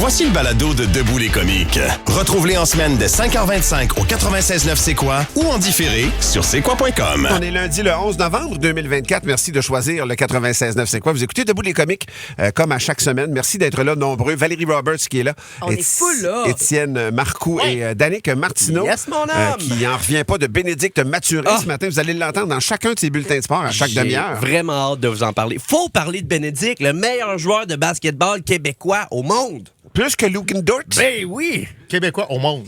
Voici le balado de Debout les comiques. Retrouve-les en semaine de 5h25 au 96.9 C'est quoi ou en différé sur c'est quoi.com. On est lundi le 11 novembre 2024. Merci de choisir le 96.9 C'est quoi. Vous écoutez Debout les comiques comme à chaque semaine. Merci d'être là nombreux. Valérie Roberts qui est là. On est full là. Étienne Marcoux et Danick Martineau. Yes, mon homme. Qui n'en revient pas de Bénédicte Mathuré ce matin. Vous allez l'entendre dans chacun de ses bulletins de sport à chaque demi-heure. J'ai vraiment hâte de vous en parler. Faut parler de Bénédicte, le meilleur joueur de basketball québécois au monde. Plus que Lukendort. Ben oui! Québécois au monde.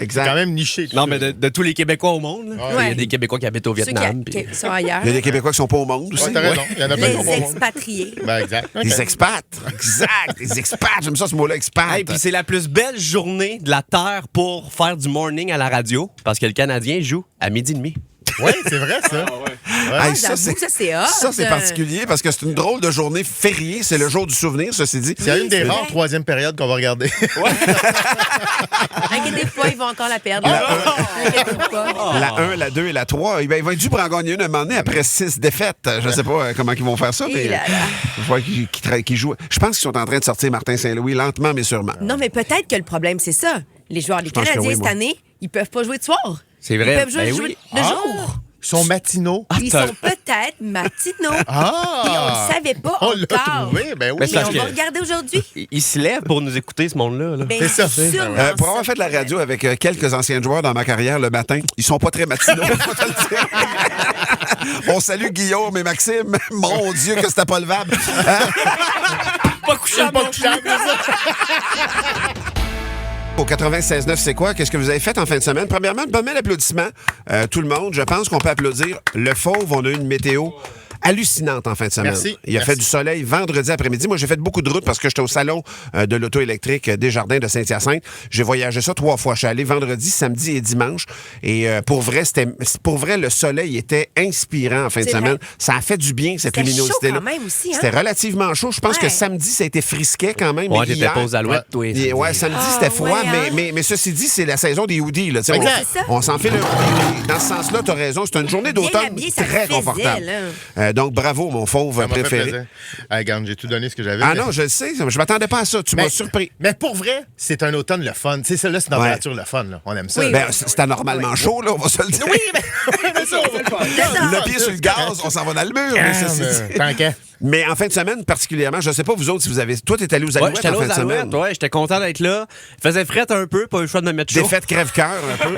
Exact. C'est quand même niché. Non, mais de tous les Québécois au monde. là. Ouais. Il y a des Québécois qui habitent au Ceux Vietnam. qui sont ailleurs. Il y a des Québécois qui sont pas au monde aussi. Ouais, t'as raison. Il y en a plein qui sont Les pas au monde. expatriés. Ben, exact. Les expats. Exact. Les expats. J'aime ça, ce mot-là, expat. Et puis c'est la plus belle journée de la Terre pour faire du morning à la radio parce que le Canadien joue à 12h30. Oui, c'est vrai, ça. Hey, J'avoue que ça, c'est hot. Ça, c'est particulier parce que c'est une drôle de journée fériée. C'est le jour du souvenir, ceci dit. C'est une des c'est rares vrai. troisième périodes qu'on va regarder. Inquiétez-vous pas, ils vont encore la perdre. Inquiétez-vous pas. La 1, la 2 et la 3. Eh bien, il va être dû pour en gagner une à un moment donné après 6 défaites. Je ne sais pas comment ils vont faire ça, mais Et là là. je vois qu'ils jouent. Je pense qu'ils sont en train de sortir Martin Saint-Louis lentement, mais sûrement. Non, mais peut-être que le problème, c'est ça. Les joueurs des pense que Canadiens oui, moi. cette année, ils peuvent pas jouer de soir. C'est vrai. Ils peuvent jouer, Ben jouer oui. de jour. Ils sont matinaux. Ils sont peut-être matinaux. Ah! Et on ne savait pas On l'a encore. trouvé, ben oui. Mais c'est Mais parce on que- va regarder aujourd'hui. Ils se lèvent pour nous écouter, ce monde-là. là. Ben, C'est ça. sûrement Pour avoir ça. fait de la radio avec quelques anciens joueurs dans ma carrière le matin, ils sont pas très matinaux, faut te le dire. On salue Guillaume et Maxime. Mon Dieu, que c'était pas levable. Pas couchable, Pas couchable, ça. Au 96.9, c'est quoi? Qu'est-ce que vous avez fait en fin de semaine? Premièrement, bon applaudissement. Tout le monde, je pense qu'on peut applaudir le Fauve. On a eu une météo hallucinante en fin de semaine. Merci. Il a Merci. fait du soleil vendredi après-midi. Moi, j'ai fait beaucoup de routes parce que j'étais au salon de l'auto électrique Desjardins de Saint-Hyacinthe. J'ai voyagé ça 3 fois. Je suis allé vendredi, samedi et dimanche. Et pour vrai, le soleil était inspirant en fin de C'est semaine. vrai. Ça a fait du bien, cette C'était luminosité-là. chaud quand même aussi, hein? C'était relativement chaud. Je pense que Ouais. samedi, ça a été frisquet quand même. Ouais, mais j'étais hier- pas aux alouettes, toi. Ouais, samedi, Ah, c'était froid, ouais, hein? mais ceci dit, c'est la saison des hoodies. Là, tu sais, Exact. C'est ça. on s'en fait le hoodie. Dans ce sens-là, tu as raison. C'est une journée Bien d'automne habillé, ça très faisait, confortable. là. Donc, bravo, mon fauve Ça m'a fait préféré. plaisir. Hey, regarde, j'ai tout donné ce que j'avais. Ah mais- non, je le sais. Je m'attendais pas à ça. Tu m'as surpris. Mais pour vrai, c'est un automne le fun. Tu sais, ça, là, c'est une température le fun. Là. On aime ça. Oui, là. Ben, c'était anormalement chaud, là, on va se le dire. Oui, mais ça, on fait le fun. le pied sur le gaz, on s'en va dans le mur. mais ceci dit. Tant qu'à. Mais en fin de semaine, particulièrement, je sais pas vous autres si vous avez. Toi, t'es allé aux Ouais, Alouettes j'étais en allé fin aux de semaine. alouettes, ouais, j'étais content d'être là. Il faisait fret un peu, pas eu le choix de me mettre chaud. Défaite crève-cœur, un peu.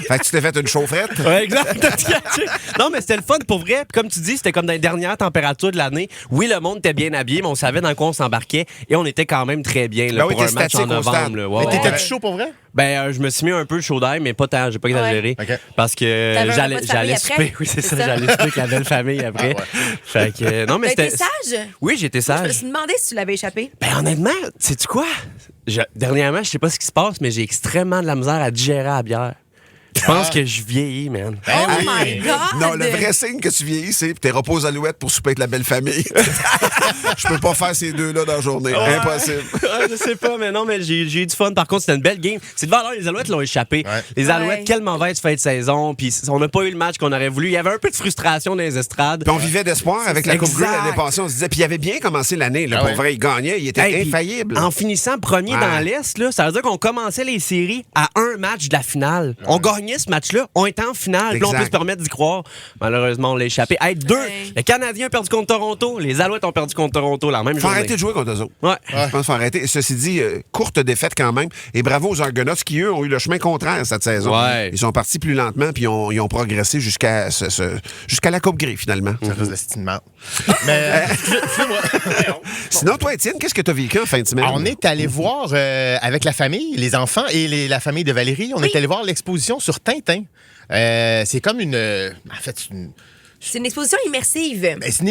Fait que tu t'es fait une chaufferette. Ouais, exact. T'as catché. Non, mais c'était le fun pour vrai. Puis comme tu dis, c'était comme dans les dernières températures de l'année. Oui, le monde était bien habillé, mais on savait dans quoi on s'embarquait. Et on était quand même très bien là, Ben oui, pour un t'es match en statique au stade. novembre. Là. Ouais, Mais ouais. t'étais-tu chaud pour vrai? Ben, je me suis mis un peu chaud d'ail, mais pas tant. J'ai pas exagéré. Ouais. OK. Parce que T'avais un j'allais repas de famille souper. après? Oui, c'est ça. C'est ça? J'allais souper avec la belle famille après. Ah Fait que, non, mais T'as c'était. été sage? Oui, j'étais Je me sage. suis demandé si tu l'avais échappé. Ben, honnêtement, sais-tu quoi? Dernièrement, je sais pas ce qui se passe, mais j'ai extrêmement de la misère à digérer la bière. Je pense que je vieillis, man. Ben Oh oui. my God! Non, le vrai signe que tu vieillis, c'est que t'es repos aux Alouettes pour souper avec la belle famille. Je peux pas faire ces deux-là dans la journée. Impossible. Ouais, je sais pas, mais non, mais j'ai eu du fun. Par contre, c'était une belle game. C'est de valeur, les Alouettes l'ont échappé. Ouais. Les Alouettes, Ouais. quelle mauvaise fin de saison. Puis on n'a pas eu le match qu'on aurait voulu. Il y avait un peu de frustration dans les estrades. Puis on vivait d'espoir avec la Coupe Grey Exact. l'année passée. On se disait, puis il avait bien commencé l'année. Là, Ah pour ouais. vrai, il gagnait, il était Hey, puis, infaillible. En finissant premier Ouais. dans l'Est, là, ça veut dire qu'on commençait les séries à un match de la finale. On gagnait ce match-là, on était en finale, puis là, on Exact. peut se permettre d'y croire. Malheureusement, on l'a échappé. Hey, Ouais. le Canadien a perdu contre Toronto, les Alouettes ont perdu contre Toronto la même Faut journée. arrêter de jouer contre eux autres. Ouais. Je pense qu'il faut arrêter. Ceci dit, courte défaite quand même. Et bravo aux Argonauts qui, eux, ont eu le chemin contraire cette saison. Ouais. Ils sont partis plus lentement, puis ils ont progressé jusqu'à jusqu'à la Coupe Grey, finalement. Ça reste de style mal. Mais, Sinon, toi, Étienne, qu'est-ce que tu as vécu en fin de semaine? on est allé voir avec la famille, les enfants et la famille de Valérie, on est allé voir l'exposition sur Tintin. C'est comme une. En fait, C'est une exposition immersive. ben, c'est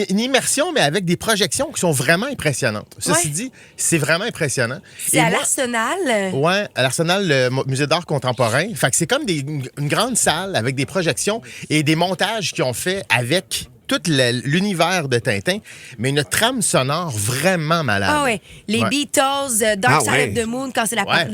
une immersion, mais avec des projections qui sont vraiment impressionnantes. Ceci Ouais. dit, c'est vraiment impressionnant. C'est Et à moi- l'Arsenal. Ouais, à l'Arsenal, le musée d'art contemporain. Fait que c'est comme une grande salle avec des projections et des montages qu'ils ont fait avec tout l'univers de Tintin, mais une trame sonore vraiment malade. Ah ouais, les Beatles, Dark Side ouais. of the Moon, quand c'est Ouais.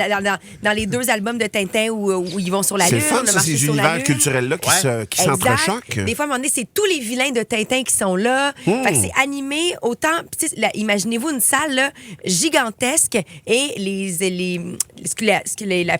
dans les 2 albums de Tintin où ils vont sur la C'est Lune. le fun, on a ça, marché ces sur la univers Lune. culturels-là qui Exact. s'entrechoquent. Des fois, à un moment donné, c'est tous les vilains de Tintin qui sont là. Fait que c'est animé autant. Puis, tu sais, imaginez-vous une salle là, gigantesque et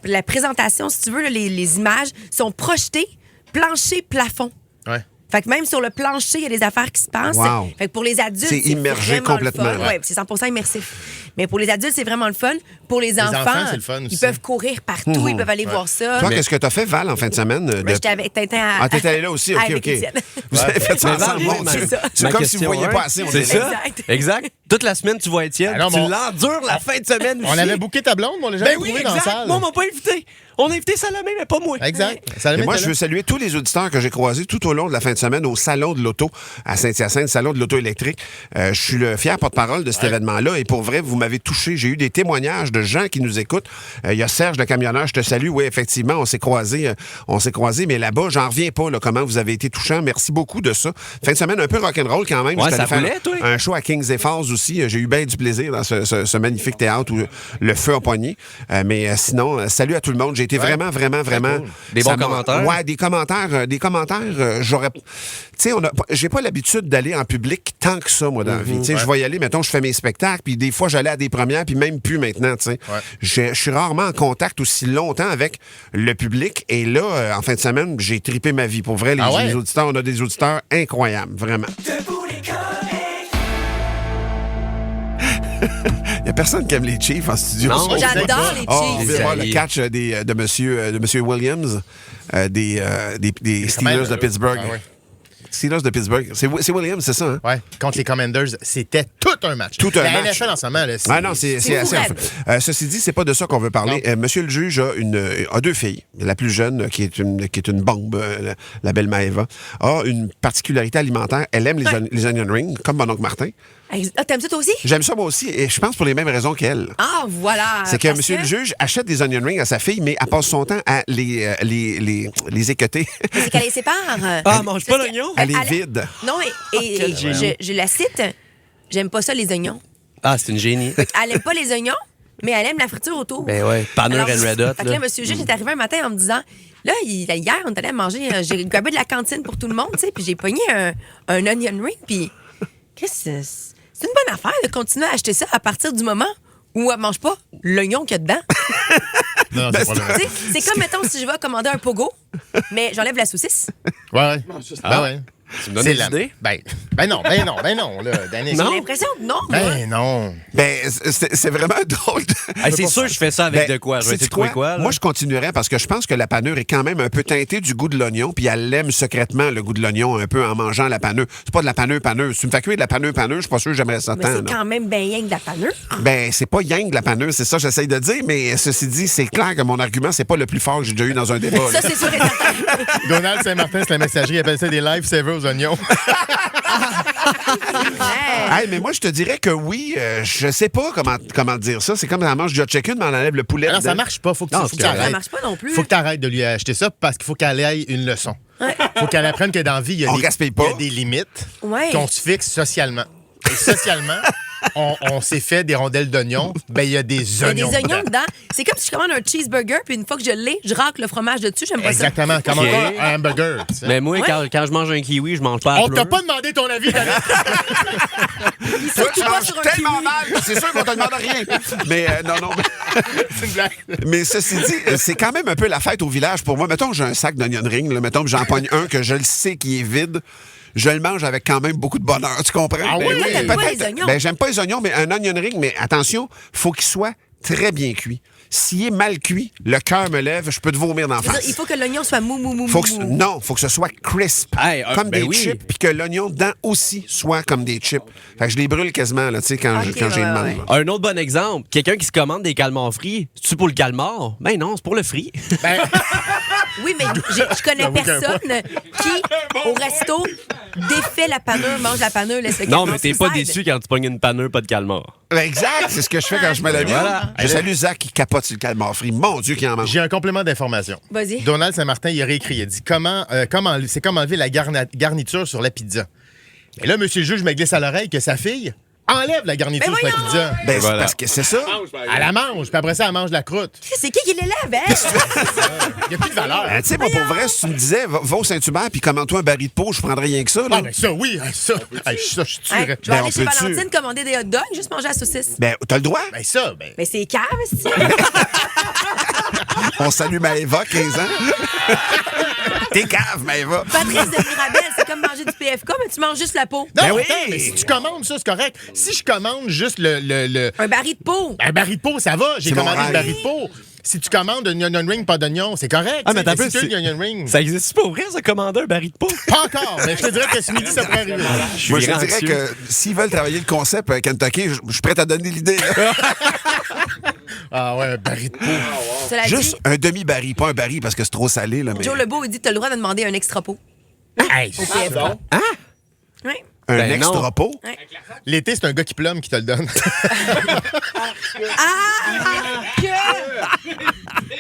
la présentation, si tu veux, là, les images sont projetées plancher, plafond. Ouais. Fait que même sur le plancher, il y a des affaires qui se passent. Wow. Fait que pour les adultes, C'est immergé vraiment complètement, le fun. là. Ouais, c'est 100% immersif. Mais pour les adultes, c'est vraiment le fun. Pour les enfants, c'est le fun ils aussi. peuvent courir partout, ils peuvent aller voir ça. Toi, qu'est-ce que t'as fait, Val, en fin de semaine? Moi, j'étais avec Tintin à... Ah, t'es allé là aussi? OK, avec OK. Étienne. Vous avez fait ça Mais ensemble, Val, mon moi, Dieu. c'est ça. C'est Ma comme si vous question, voyez hein? pas assez, on C'est dirait. ça. Exact. Toute la semaine, tu vois Étienne. Ah non, tu mais l'endures la fin de semaine On aussi. avait booké ta blonde, mais on l'a jamais Ben oui, trouvé dans la exact. salle. Moi, on m'a pas invité. On a invité Salamé, mais pas moi. Exact. Et moi, je veux saluer tous les auditeurs que j'ai croisés tout au long de la fin de semaine au Salon de l'Auto à Saint-Hyacinthe, Salon de l'Auto électrique. Je suis le fier porte-parole de cet événement-là et pour vrai, vous m'avez touché. J'ai eu des témoignages de gens qui nous écoutent. Il y a Serge, le camionneur, je te salue. Oui, effectivement, on s'est croisés, mais là-bas, j'en reviens pas, là, comment vous avez été touchants. Merci beaucoup de ça. Fin de semaine un peu rock'n'roll quand même. Ouais, J'étais ça allé roulait, toi. un show à Kings et Falls aussi. J'ai eu bien du plaisir dans ce magnifique théâtre où le feu a poigné. Mais sinon, salut à tout le monde. J'ai été vraiment cool. Des bons commentaires? Ouais, des commentaires. J'aurais. Tu sais, j'ai pas l'habitude d'aller en public tant que ça, moi, dans la vie. Tu sais, je vais y aller, mettons, je fais mes spectacles, puis des fois, j'allais à des premières, puis même plus maintenant, tu sais. Je suis rarement en contact aussi longtemps avec le public. Et là, en fin de semaine, j'ai tripé ma vie. Pour vrai, les auditeurs, on a des auditeurs incroyables, vraiment. Il n'y a personne qui aime les Chiefs en studio. Non, Moi, j'adore les Oh, on Chiefs. vient voir le catch de monsieur Williams, des Steelers de Pittsburgh. Ah ouais. Steelers de Pittsburgh. C'est Williams, c'est ça, hein? Ouais, contre les Commanders, c'était tout un match. Tout un la match. NFL en ce moment, là, Ah non, c'est C'est assez. fou, Ceci dit, c'est pas de ça qu'on veut parler. Monsieur le juge a 2 filles. La plus jeune, qui est une bombe, la belle Maëva, a une particularité alimentaire. Elle aime les onion rings, comme mon oncle Martin. Ah, t'aimes ça toi aussi? J'aime ça moi aussi, et je pense pour les mêmes raisons qu'elle. Ah, voilà. C'est que Parce monsieur le juge achète des onion rings à sa fille, mais elle passe son temps à les équeuter. C'est qu'elle les sépare. Ah, mange pas l'oignon? Elle est vide. Non, et Quel génie. je la cite. J'aime pas ça, les oignons. Ah, c'est une génie. Elle aime pas les oignons, mais elle aime la friture autour. Ben ouais, Panner Alors, and Red Hot. Fait que là, monsieur le juge est arrivé un matin en me disant... Là, hier, on est allé manger... J'ai grabé de la cantine pour tout le monde, tu sais, puis j'ai pogné un onion ring, puis... Qu'est-ce que c'est une bonne affaire de continuer à acheter ça à partir du moment où elle mange pas l'oignon qu'il y a dedans. Non, c'est pas vrai. Tu sais, c'est comme, mettons, si je vais commander un pogo, mais j'enlève la saucisse. Ouais. Ben ouais. Tu me donnes C'est des idées? Ben non, là, Daniel. J'ai l'impression que non. moi. Ben non. Ben, c'est vraiment drôle. Hey, c'est sûr que je fais ça avec Ben, de quoi. Je vais sais-tu essayer de trouver quoi. là. Moi, je continuerais parce que je pense que la panure est quand même un peu teintée du goût de l'oignon, puis elle aime secrètement le goût de l'oignon un peu en mangeant la panure. C'est pas de la panure. Si tu me fais cuire de la panure, je suis pas sûr que j'aimerais ça Mais tant. c'est là. quand même bien rien que de la panure. Ben, c'est pas yang de la panure, c'est ça que j'essaye de dire, mais ceci dit, c'est clair que mon argument, c'est pas le plus fort que j'ai déjà eu dans un débat. là. Ça, c'est sûr et certain. Donald Saint-Martin, c'est la messagerie, il appelle ça des life savers aux oignons. Hey, mais moi, je te dirais que oui, je sais pas comment dire ça. C'est comme elle mange du hot chicken, mais on enlève le poulet. Alors, ça dedans. marche pas. Faut que Non, tu c'est faut que correct. Ça t'arrêtes. marche pas non plus. Faut que tu arrêtes de lui acheter ça parce qu'il faut qu'elle ait une leçon. Faut qu'elle apprenne que dans la vie, il y a On gaspille pas. il y a des limites Ouais. qu'on se fixe socialement. Et socialement, on s'est fait des rondelles d'oignons. Ben, il y a des Il y a des oignons. oignons dedans. C'est comme si je commande un cheeseburger, puis une fois que je l'ai, je racle le fromage dessus. J'aime pas Exactement. Comme Ok. un hamburger. tu sais. Mais moi, Ouais. quand je mange un kiwi, je mange pas à On t'a pleurer. pas demandé ton avis, David. ça. Il Toi, saute tu pas manges sur un tellement kiwi. mal, c'est sûr qu'on te demande rien. Mais non. C'est une blague. Mais ceci dit, c'est quand même un peu la fête au village pour moi. Mettons que j'ai un sac d'onion ring, là, mettons que j'en pogne un que je le sais qui est vide. Je le mange avec quand même beaucoup de bonheur, tu comprends? Ah oui? Toi, t'aimes pas Peut-être- les oignons? Ben, j'aime pas les oignons, mais un onion ring, mais attention, faut qu'il soit très bien cuit. S'il est mal cuit, le cœur me lève, je peux te vomir d'en Je veux dire, face. il faut que l'oignon soit mou. Faut que, non, faut que ce soit crisp, Hey, comme ben des oui. chips, puis que l'oignon dedans aussi soit comme des chips. Fait que je les brûle quasiment là, tu sais, quand Ok, j'ai une ouais. main. Un autre bon exemple, quelqu'un qui se commande des calmars frits, c'est-tu pour le calmar? Ben non, c'est pour le frit. Ben, Oui, mais je connais J'avoue qu'un personne qui, au resto, défait la panure, mange la panure, laisse le Non, calmar mais t'es sur pas le side. déçu quand tu pognes une panure, pas de calmar. Exact, c'est ce que je fais quand je me la vis. Voilà. Je salue Zach qui capote sur le calmar frit. Mon Dieu, qui en mange. j'ai un complément d'information. Vas-y. Donald Saint-Martin, il a réécrit. Il a dit c'est comme enlever la garniture sur la pizza. Et là, monsieur le juge me glisse à l'oreille que sa fille enlève la garniture sur la pizza. Ben, Voilà. c'est parce que c'est ça. Elle la mange, puis après ça, elle mange la croûte. C'est qui l'élève, hein? Il n'y a plus de valeur. Tu sais, moi, pour vrai, si tu me disais, va au Saint-Hubert puis commande-toi un baril de peau, je prendrais rien que ça. Là. Ah, ben ça, oui, ça. Ça, je tuerais. Je vais Ben, aller on chez peut-tu? Valentine commander des hot dogs, juste manger la saucisse. Ben, t'as le droit. Ben ça, ben. Mais c'est cave, c'est On salue Maëva, 15 ans. T'es cave, Maëva. Patrice de Mirabel, c'est comme manger du PFK, mais tu manges juste la peau. Non, Ben oui. attends, mais si tu commandes ça, c'est correct. Si je commande juste le Un baril de peau. un baril de peau, ça va. J'ai C'est mon commandé un rêve. baril de peau. Si tu commandes un onion ring, pas d'oignon, c'est correct. Ah, mais t'as si peu, tu veux un onion ring. Ça existe pas vrai, ça, commander un baril de peau? Pas encore, mais je te dirais que ce midi, ça pourrait arriver. Moi, je te anxieux. dirais que s'ils veulent travailler le concept Kentucky, je suis prêt à donner l'idée. là. Ah ouais, un baril de peau. Cela Juste dit, un demi-baril, pas un baril parce que c'est trop salé. Là, mais Joe Lebeau, il dit que tu as le droit de demander un extra pot. Hey, Au PFK. Oui. un Ben extra non. pot. l'été, c'est un gars qui plume qui te le donne.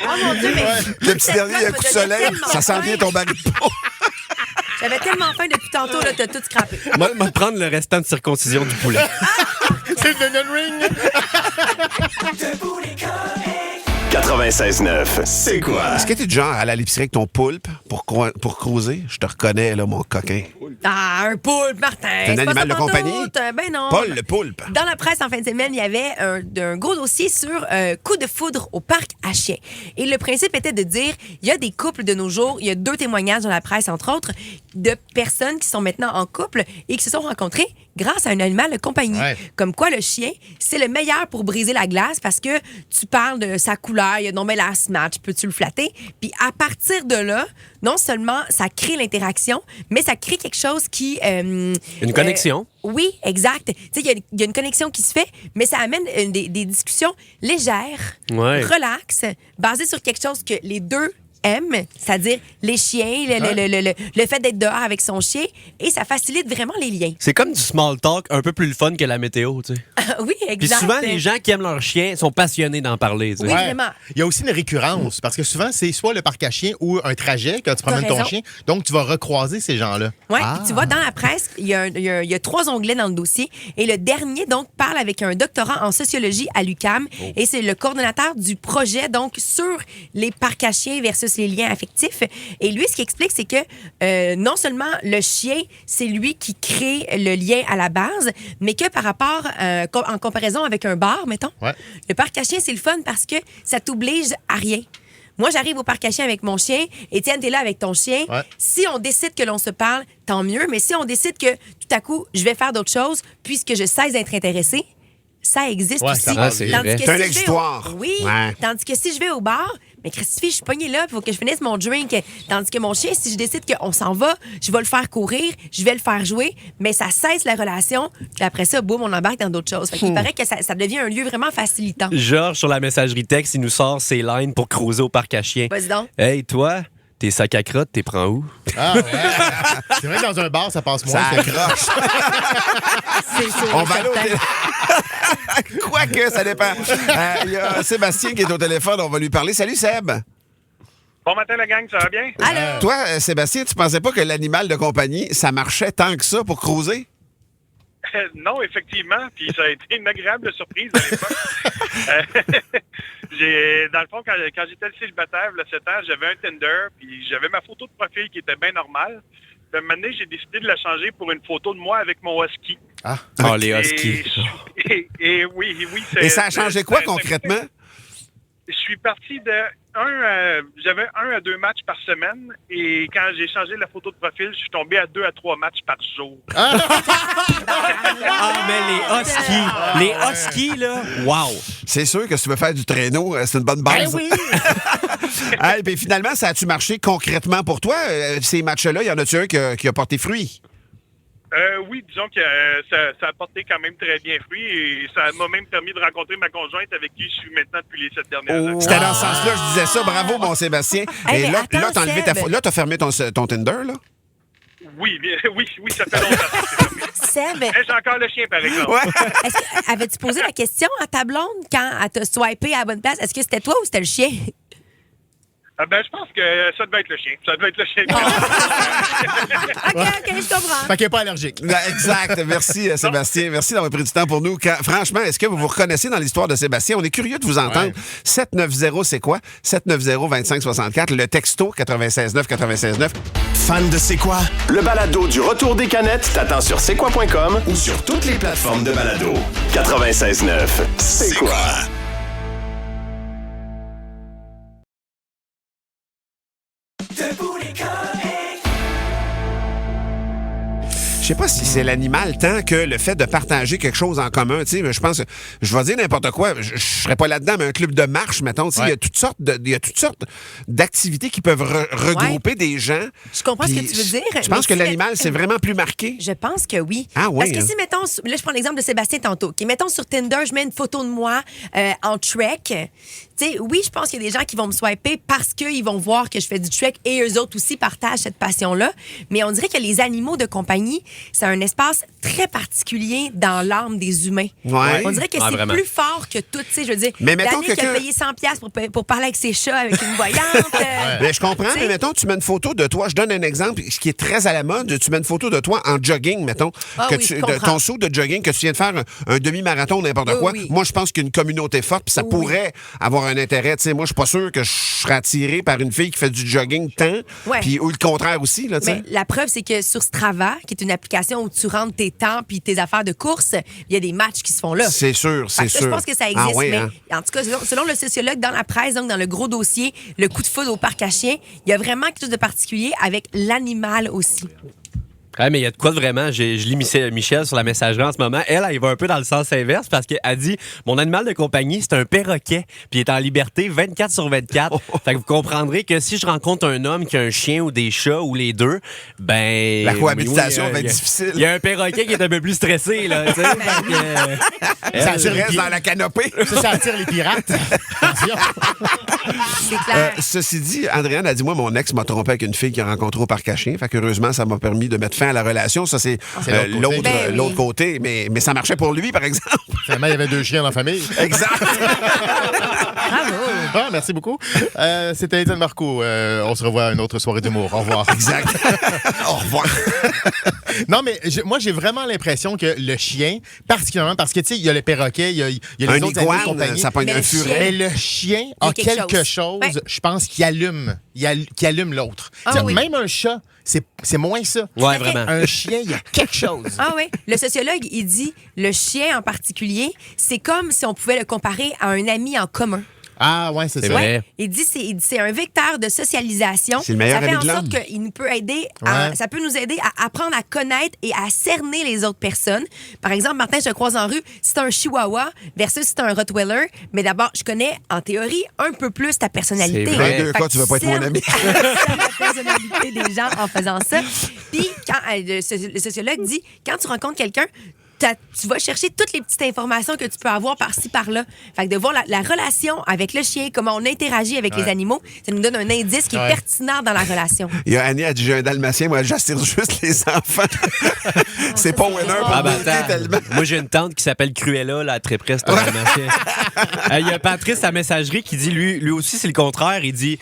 Oh mon Dieu, mais. Le petit dernier, un coup de soleil, ça sent bien ton baril de peau. J'avais tellement faim depuis tantôt, là, t'as tout scrappé. Moi, je vais prendre le restant de circoncision du poulet. C'est le onion ring. 96.9, c'est quoi? Est-ce que t'es du genre à aller à l'épicerie avec ton poulpe pour cruiser? Je te reconnais, là, mon coquin. Ah, un poulpe, Martin. C'est un pas animal ça de compagnie? pantoute. Ben non. Paul le poulpe. Dans la presse en fin de semaine, il y avait un gros dossier sur coup de foudre au parc à chiens. Et le principe était de dire, il y a des couples de nos jours, il y a 2 témoignages dans la presse, entre autres, de personnes qui sont maintenant en couple et qui se sont rencontrées grâce à un animal de compagnie. Ouais. Comme quoi, le chien, c'est le meilleur pour briser la glace parce que tu parles de sa couleur, il y a non mais la match, peux-tu le flatter? Puis à partir de là, non seulement ça crée l'interaction, mais ça crée quelque chose qui... Une connexion. Oui, exact. Tu sais, il y a une connexion qui se fait, mais ça amène des discussions légères, Ouais. relaxes, basées sur quelque chose que les deux aiment, c'est-à-dire les chiens, le fait d'être dehors avec son chien, et ça facilite vraiment les liens. C'est comme du small talk un peu plus le fun que la météo, tu sais. Oui, Puis exact. souvent, les gens qui aiment leur chien sont passionnés d'en parler, tu sais. Oui, vraiment. Il y a aussi une récurrence, parce que souvent, c'est soit le parc à chiens ou un trajet quand tu promènes ton raison. chien. Donc, tu vas recroiser ces gens-là. Oui, Ah. puis tu vois, dans la presse, il y a 3 onglets dans le dossier. Et le dernier, donc, parle avec un doctorat en sociologie à l'UQAM. Et c'est le coordonnateur du projet, donc, sur les parcs à chiens versus les liens affectifs. Et lui, ce qu'il explique, c'est que non seulement le chien, c'est lui qui crée le lien à la base, mais que par rapport, en comparaison avec un bar, mettons, Ouais. le parc à chiens, c'est le fun parce que ça t'oblige à rien. Moi, j'arrive au parc à chiens avec mon chien. Étienne, t'es là avec ton chien. Ouais. Si on décide que l'on se parle, tant mieux. Mais si on décide que tout à coup, je vais faire d'autres choses, puisque je cesse d'être intéressée, ça existe Ouais, aussi. ça va, c'est Tandis vrai. que C'est un si je vais exutoire. Oui. Ouais. Tandis que si je vais au bar, mais Christy, je suis pognée là, il faut que je finisse mon drink. Tandis que mon chien, si je décide qu'on s'en va, je vais le faire courir, je vais le faire jouer, mais ça cesse la relation. Puis après ça, boum, on embarque dans d'autres choses. Fait qu'il paraît que ça devient un lieu vraiment facilitant. Georges, sur la messagerie texte, il nous sort ses lines pour cruiser au parc à chiens. Vas-y donc. Hey, toi, tes sacs à crottes, t'es prends où? Ah, ouais. C'est vrai que dans un bar, ça passe moins. Ça que- accroche. C'est sûr. On va aller au certain. Quoique, ça dépend. Il y a Sébastien qui est au téléphone, on va lui parler. Salut Seb. Bon matin, la gang, ça va bien? Allô? Toi, Sébastien, tu pensais pas que l'animal de compagnie, ça marchait tant que ça pour cruiser? Non, effectivement. Puis ça a été une agréable surprise à l'époque. Dans le fond, quand j'étais célibataire, il y a 7 ans, j'avais un Tinder, puis j'avais ma photo de profil qui était bien normale. Puis à un moment donné, j'ai décidé de la changer pour une photo de moi avec mon husky. Ah. Oh, les huskies. Et oui. Et ça a changé quoi c'est- concrètement? Je suis parti de j'avais 1 à 2 matchs par semaine et quand j'ai changé la photo de profil, je suis tombé à 2 à 3 matchs par jour. Ah, mais les huskies, là, wow! C'est sûr que si tu veux faire du traîneau, c'est une bonne base. Ben oui! Hey, puis finalement, ça a-tu marché concrètement pour toi? Ces matchs-là, y en a-tu un qui a porté fruit? Oui, disons que ça a porté quand même très bien fruit et ça m'a même permis de rencontrer ma conjointe avec qui je suis maintenant depuis les 7 dernières années. C'était dans ce sens-là, je disais ça. Bravo, mon Sébastien. Hey, Et mais là, attends, t'as enlevé Seb. là, t'as fermé ton Tinder, là? Oui, ça fait longtemps. que c'est fermé. Seb, Mais j'ai encore le chien, par exemple. avais-tu posé la question à ta blonde quand elle t'a swipé à la bonne place? Est-ce que c'était toi ou c'était le chien? Ben, je pense que ça devait être le chien. Ça devait être le chien. OK, je comprends. Fait qu'il n'est pas allergique. Exact. Merci, Sébastien. Merci d'avoir pris du temps pour nous. Franchement, est-ce que vous vous reconnaissez dans l'histoire de Sébastien? On est curieux de vous entendre. Ouais. 790, c'est quoi? 790-2564. Le texto 96.9. Fan de C'est quoi? Le balado du retour des canettes t'attend sur c'est quoi.com ou sur toutes les plateformes de balado. 96.9, c'est quoi? Je sais pas si c'est l'animal tant que le fait de partager quelque chose en commun. Tu sais, mais je pense que je vais dire n'importe quoi. Je serais pas là-dedans, mais un club de marche, mettons. Tu sais, il y a toutes sortes d'activités qui peuvent regrouper des gens. Je comprends ce Puis, que tu veux dire. Je pense que mais l'animal, c'est vraiment plus marqué. Je pense que oui. Ah oui, Parce que hein? si, mettons, là, je prends l'exemple de Sébastien tantôt. OK, mettons sur Tinder, je mets une photo de moi en trek. Tu sais, oui, je pense qu'il y a des gens qui vont me swiper parce qu'ils vont voir que je fais du trek et eux autres aussi partagent cette passion-là. Mais on dirait que les animaux de compagnie, c'est un espace très particulier dans l'âme des humains. Ouais. On dirait que c'est vraiment. plus fort que tout. Tu sais, je veux dire, Mais mettons Danick quelqu'un- a payé 100$ pour parler avec ses chats avec une voyante. Mais je comprends, Tu sais- mais mettons, tu mets une photo de toi. Je donne un exemple, ce qui est très à la mode. Tu mets une photo de toi en jogging, mettons. Ah oui, je comprends. Ton saut de jogging, que tu viens de faire un demi-marathon, n'importe Oui, quoi. oui. Moi, je pense qu'une communauté forte, puis ça Oui. pourrait avoir un intérêt. Tu sais, moi, je suis pas sûr que je serais attiré par une fille qui fait du jogging tant, Ouais. puis ou le contraire aussi, là, tu sais. Mais la preuve, c'est que sur Strava, qui est une application où tu rentres tes temps puis tes affaires de course, il y a des matchs qui se font là. C'est sûr, Fait c'est que ça, sûr. je pense que ça existe, Ah, ouais, mais hein? en tout cas, selon le sociologue, dans la presse, donc dans le gros dossier, le coup de foudre au parc à chiens, il y a vraiment quelque chose de particulier avec l'animal aussi. Ouais, mais il y a de quoi de vraiment. Je lis Michel sur la messagerie en ce moment. Elle va un peu dans le sens inverse parce qu'elle dit mon animal de compagnie, c'est un perroquet, puis il est en liberté 24/24. Fait que vous comprendrez que si je rencontre un homme qui a un chien ou des chats ou les deux, ben. La cohabitation oui, va être il y a- difficile. Il y a un perroquet qui est un peu plus stressé, là. Tu sais. Fait que, Ça Je attire les reste dans la canopée. Ça attire les pirates. C'est clair. Ceci dit, Andréane a dit, moi, mon ex m'a trompé avec une fille qu'il a rencontrée au parc à chiens. Fait qu'heureusement, ça m'a permis de mettre fin à la relation. Ça, c'est C'est l'autre côté. Ben oui. l'autre côté. Mais ça marchait pour lui, par exemple. Finalement, il y avait 2 chiens dans la famille. Exact. Bravo. Ah, merci beaucoup. C'était Étienne Marcoux. On se revoit à une autre soirée d'humour. Au revoir. Exact. Au revoir. Non, mais moi, j'ai vraiment l'impression que le chien, particulièrement parce que, tu sais, il y a le perroquet, il y a les Un autres animaux de iguane, compagnie. ça pogne Mais un le furet. chien- Mais le chien Il y a a quelque quelque chose. chose, Ben- je pense, qui allume l'autre. Ah Tu sais, oui. Même un chat, c'est moins ça. Ouais, vraiment. Un chien, il y a quelque chose. Ah oui. Le sociologue, il dit le chien en particulier, c'est comme si on pouvait le comparer à un ami en commun. Ah, ouais, c'est C'est ça. vrai. Il dit c'est un vecteur de socialisation. C'est le meilleur ça fait ami de en sorte l'homme. qu'il nous peut aider Ouais. ça peut nous aider à apprendre à connaître et à cerner les autres personnes. Par exemple, Martin, je te croise en rue, si t'as un chihuahua versus si t'as un Rottweiler, mais d'abord, je connais en théorie un peu plus ta personnalité. C'est vrai. Dans les deux Fait cas, que tu veux pas être mon cernes- ami. cernes la personnalité des gens en faisant ça. Puis, quand le sociologue dit, quand tu rencontres quelqu'un, tu vas chercher toutes les petites informations que tu peux avoir par-ci, par-là. Fait que de voir la relation avec le chien, comment on interagit avec les animaux, ça nous donne un indice qui est Ouais. pertinent dans la relation. Il y a Annie a dit, j'ai un dalmatien, moi, j'attire juste les enfants. C'est pas winner pour Ah, ben, beauté attends. tellement. Moi, j'ai une tante qui s'appelle Cruella, là, très près, c'est un dalmatien. Il y a Patrice à messagerie qui dit, lui aussi, c'est le contraire. Il dit,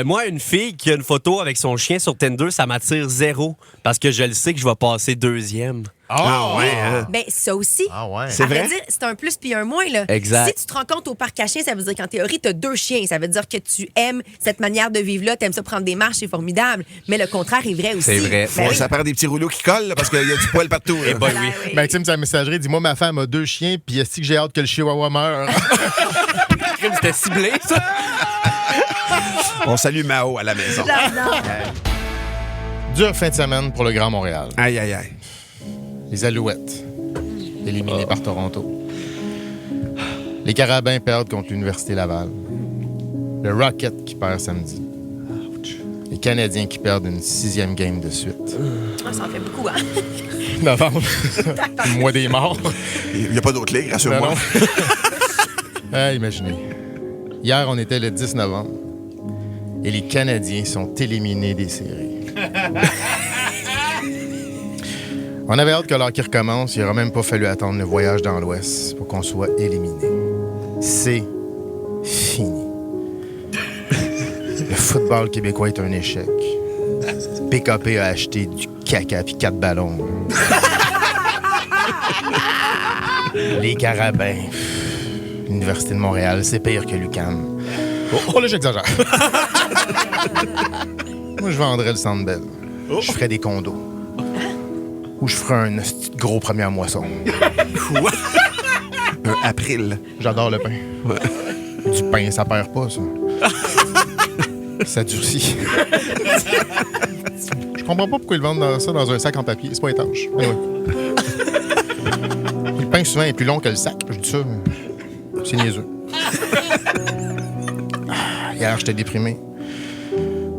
moi, une fille qui a une photo avec son chien sur Tinder, ça m'attire 0 parce que je le sais que je vais passer 2e. Ah, ouais, hein. Ben, ça aussi. Ah, ouais. C'est À vrai vrai? dire, c'est un plus puis un moins. Là. Exact. Si tu te rends compte au parc à chiens, ça veut dire qu'en théorie, tu as 2 chiens. Ça veut dire que tu aimes cette manière de vivre-là, tu aimes ça prendre des marches, c'est formidable. Mais le contraire est vrai aussi. C'est vrai. Ben Ouais, oui. ça prend des petits rouleaux qui collent, là, parce qu'il y a du poil partout. là. Voilà, oui. Maxime, sa messagerie dit, moi, ma femme a 2 chiens, puis est-ce que j'ai hâte que le chihuahua meure? C'était ciblé, ça. On salue Mao à la maison. J'adore. Dure fin de semaine pour le Grand Montréal. Aïe, aïe, aïe. Les Alouettes, éliminés par Toronto. Les Carabins perdent contre l'Université Laval. Le Rocket qui perd samedi. Les Canadiens qui perdent une 6e game de suite. Ah, ça en fait beaucoup, hein? Novembre. Le mois des morts. Il n'y a pas d'autre ligue, rassure-moi. Ben non. Ah, imaginez. Hier, on était le 10 novembre. Et les Canadiens sont éliminés des séries. On avait hâte que l'hockey recommence. Il n'aurait même pas fallu attendre le voyage dans l'Ouest pour qu'on soit éliminés. C'est fini. Le football québécois est un échec. PKP a acheté du caca puis 4 ballons. Les Carabins. L'Université de Montréal, c'est pire que l'UQAM. Oh là, j'exagère. Moi, je vendrais le Centre Bell. Je ferais des condos. Ou je ferais un gros première moisson. Quoi? Un April. J'adore le pain. Ouais. Du pain, ça perd pas, ça. Ça durcit. Je comprends pas pourquoi ils vendent ça dans un sac en papier. C'est pas étanche. Anyway. Le pain, souvent, est plus long que le sac. Je dis ça, mais c'est niaiseux. Hier, j'étais déprimé.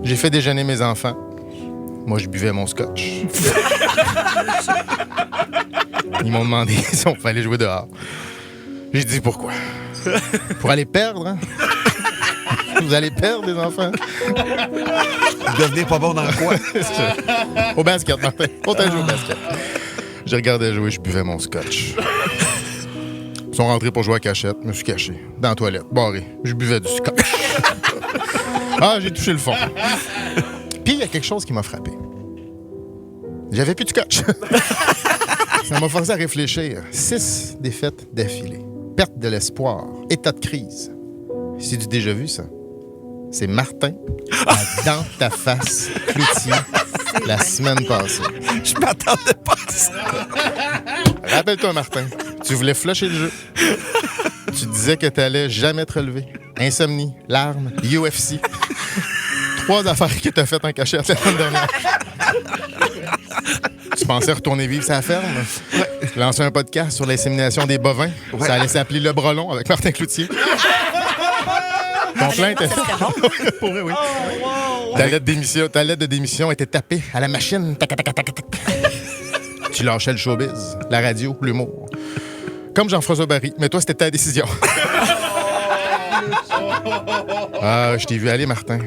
J'ai fait déjeuner mes enfants. Moi, je buvais mon scotch. Ils m'ont demandé si on fallait jouer dehors. J'ai dit pourquoi. Pour aller perdre, hein? Vous allez perdre, les enfants. Devenez pas bon dans quoi? Au basket, Martin. On t'a joué au basket. Je regardais jouer, je buvais mon scotch. Ils sont rentrés pour jouer à cachette. Je me suis caché. Dans la toilette, barré. Je buvais du scotch. Ah, j'ai touché le fond. Puis, il y a quelque chose qui m'a frappé. J'avais plus de scotch. Ça m'a forcé à réfléchir. 6 défaites d'affilée. Perte de l'espoir. État de crise. C'est du déjà vu, ça. C'est Martin à Dans ta face, Cloutier, la semaine passée. Je m'attendais pas à ça. Rappelle-toi, Martin, tu voulais flusher le jeu. Tu disais que t'allais jamais te relever. Insomnie, larmes, UFC. 3 affaires que t'as faites en cachette la semaine dernière. Tu pensais retourner vivre sa ferme? Lancer un podcast sur l'insémination des bovins. Ça allait s'appeler Le Brelon avec Martin Cloutier. Ton plein était... Pour vrai, oui. Ta lettre de démission était tapée à la machine. Tac, tac, tac, tac, tac. Tu lâchais le showbiz, la radio, l'humour. Comme Jean-François Barry, mais toi, c'était ta décision. Ah, je t'ai vu aller, Martin.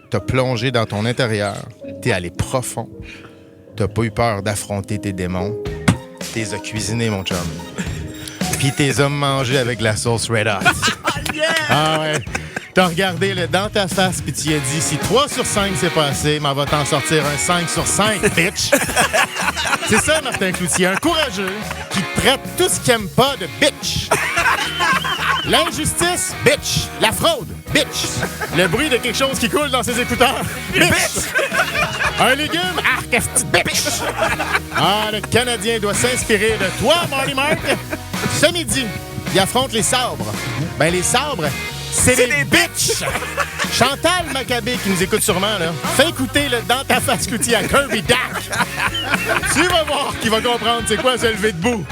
T'as plongé dans ton intérieur. T'es allé profond. T'as pas eu peur d'affronter tes démons. T'es as cuisiné, mon chum. Puis t'es as mangé avec la sauce Red Hot. Ah ouais. T'as regardé le dans ta face puis tu as dit si 3 sur 5 c'est pas assez, m'en va t'en sortir un 5 sur 5, bitch. C'est ça, Martin Cloutier, un courageux qui prête tout ce qu'il aime pas de bitch. L'injustice, bitch. La fraude, bitch. Le bruit de quelque chose qui coule dans ses écouteurs, bitch. Un légume, asti de bitch. Ah, le Canadien doit s'inspirer de toi, Marty Mark. Ce midi, il affronte les sabres. Ben, les sabres, c'est des bitches! Chantal Maccabé, qui nous écoute sûrement, là, fais écouter le Dans ta face Cloutier à Kirby Dack. Tu vas voir qu'il va comprendre c'est quoi se lever debout.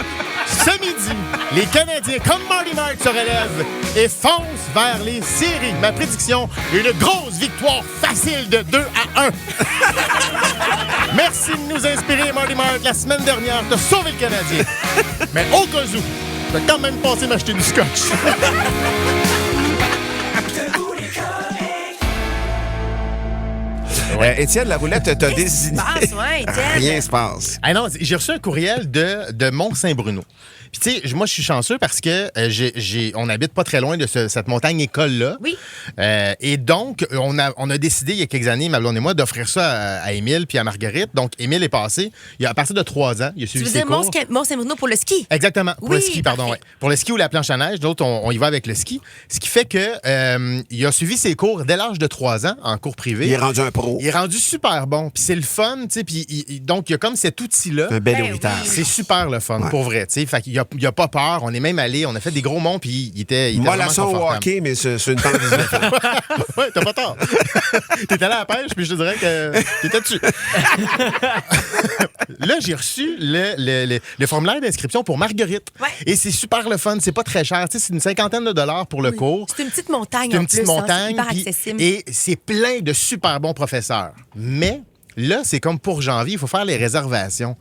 Ce midi, les Canadiens, comme Marty Mark, se relèvent et foncent vers les séries. Ma prédiction, une grosse victoire facile de 2-1. Merci de nous inspirer, Marty Mark. La semaine dernière, t'as sauvé le Canadien. Mais au cas où, t'as quand même pensé m'acheter du scotch. Étienne, la roulette t'a désigné. Rien se passe. Ah non, j'ai reçu un courriel de Mont-Saint-Bruno. Puis tu sais, moi je suis chanceux parce que on habite pas très loin de cette montagne école-là. Oui. Et donc, on a décidé il y a quelques années, ma blonde et moi, d'offrir ça à Émile puis à Marguerite. Donc, Émile est passé. À partir de 3 ans, il a suivi ses cours. Tu veux dire Mont-Saint-Bruno pour le ski? Exactement. Pour le ski, pardon. Parfait. Ouais. Pour le ski ou la planche à neige, d'autres, on y va avec le ski. Ce qui fait que il a suivi ses cours dès l'âge de 3 ans en cours privé. Il est rendu un pro. Il est rendu super bon. Puis c'est le fun, tu sais. Puis donc, il y a comme cet outil-là. Un bel Ben héritage. oui. C'est super le fun, pour vrai. Tu sais, fait qu'il y a pas peur. On est même allé, on a fait des gros monts, puis il était Mollasson vraiment au confortable. hockey, mais c'est une tente 19 ans. Ouais, t'as pas tort. T'es allé à la pêche, puis je te dirais que t'étais dessus. Là, j'ai reçu le formulaire d'inscription pour Marguerite. Ouais. Et c'est super le fun. C'est pas très cher. Tu sais, c'est une 50aine de dollars pour le cours. C'est une petite montagne C'est en une petite plus. C'est montagne. hyper puis- accessible. Et c'est plein de super bons professeurs. Mais là, c'est comme pour janvier, il faut faire les réservations.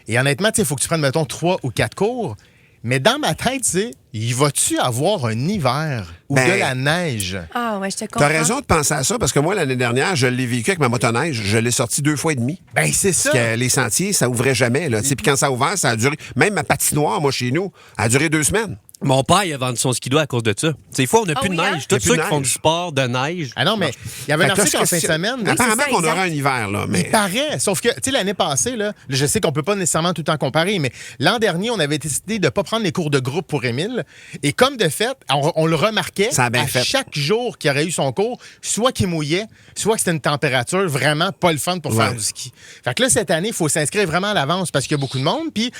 Et honnêtement, il faut que tu prennes, mettons, 3 ou 4 cours. Mais dans ma tête, il va-tu avoir un hiver ou Ben, de la neige? Ah ouais, je te comprends. T'as raison de penser à ça, parce que moi, l'année dernière, je l'ai vécu avec ma motoneige. Je l'ai sorti 2 fois et demi. Ben, c'est ça. Parce que les sentiers, ça ouvrait jamais. Puis quand ça a ouvert, ça a duré. Même ma patinoire, moi, chez nous, a duré 2 semaines. Mon père, il a vendu son skidoo à cause de ça. Des fois, on n'a plus de oui, hein? neige. Tous Il y a plus ceux de qui font neige. du sport de neige. Ah non, mais il y avait un Fait que là, article en c'est- fin de semaine. Apparemment c'est ça, qu'on exact. aura un hiver, là. Il Mais... paraît, sauf que, tu sais, l'année passée, là, je sais qu'on peut pas nécessairement tout le temps comparer, mais l'an dernier, on avait décidé de pas prendre les cours de groupe pour Émile. Et comme de fait, on le remarquait, Ça a bien à fait. chaque jour qu'il aurait eu son cours, soit qu'il mouillait, soit que c'était une température vraiment pas le fun pour Ouais. faire du ski. Fait que là, cette année, il faut s'inscrire vraiment à l'avance parce qu'il y a beaucoup de monde. Puis,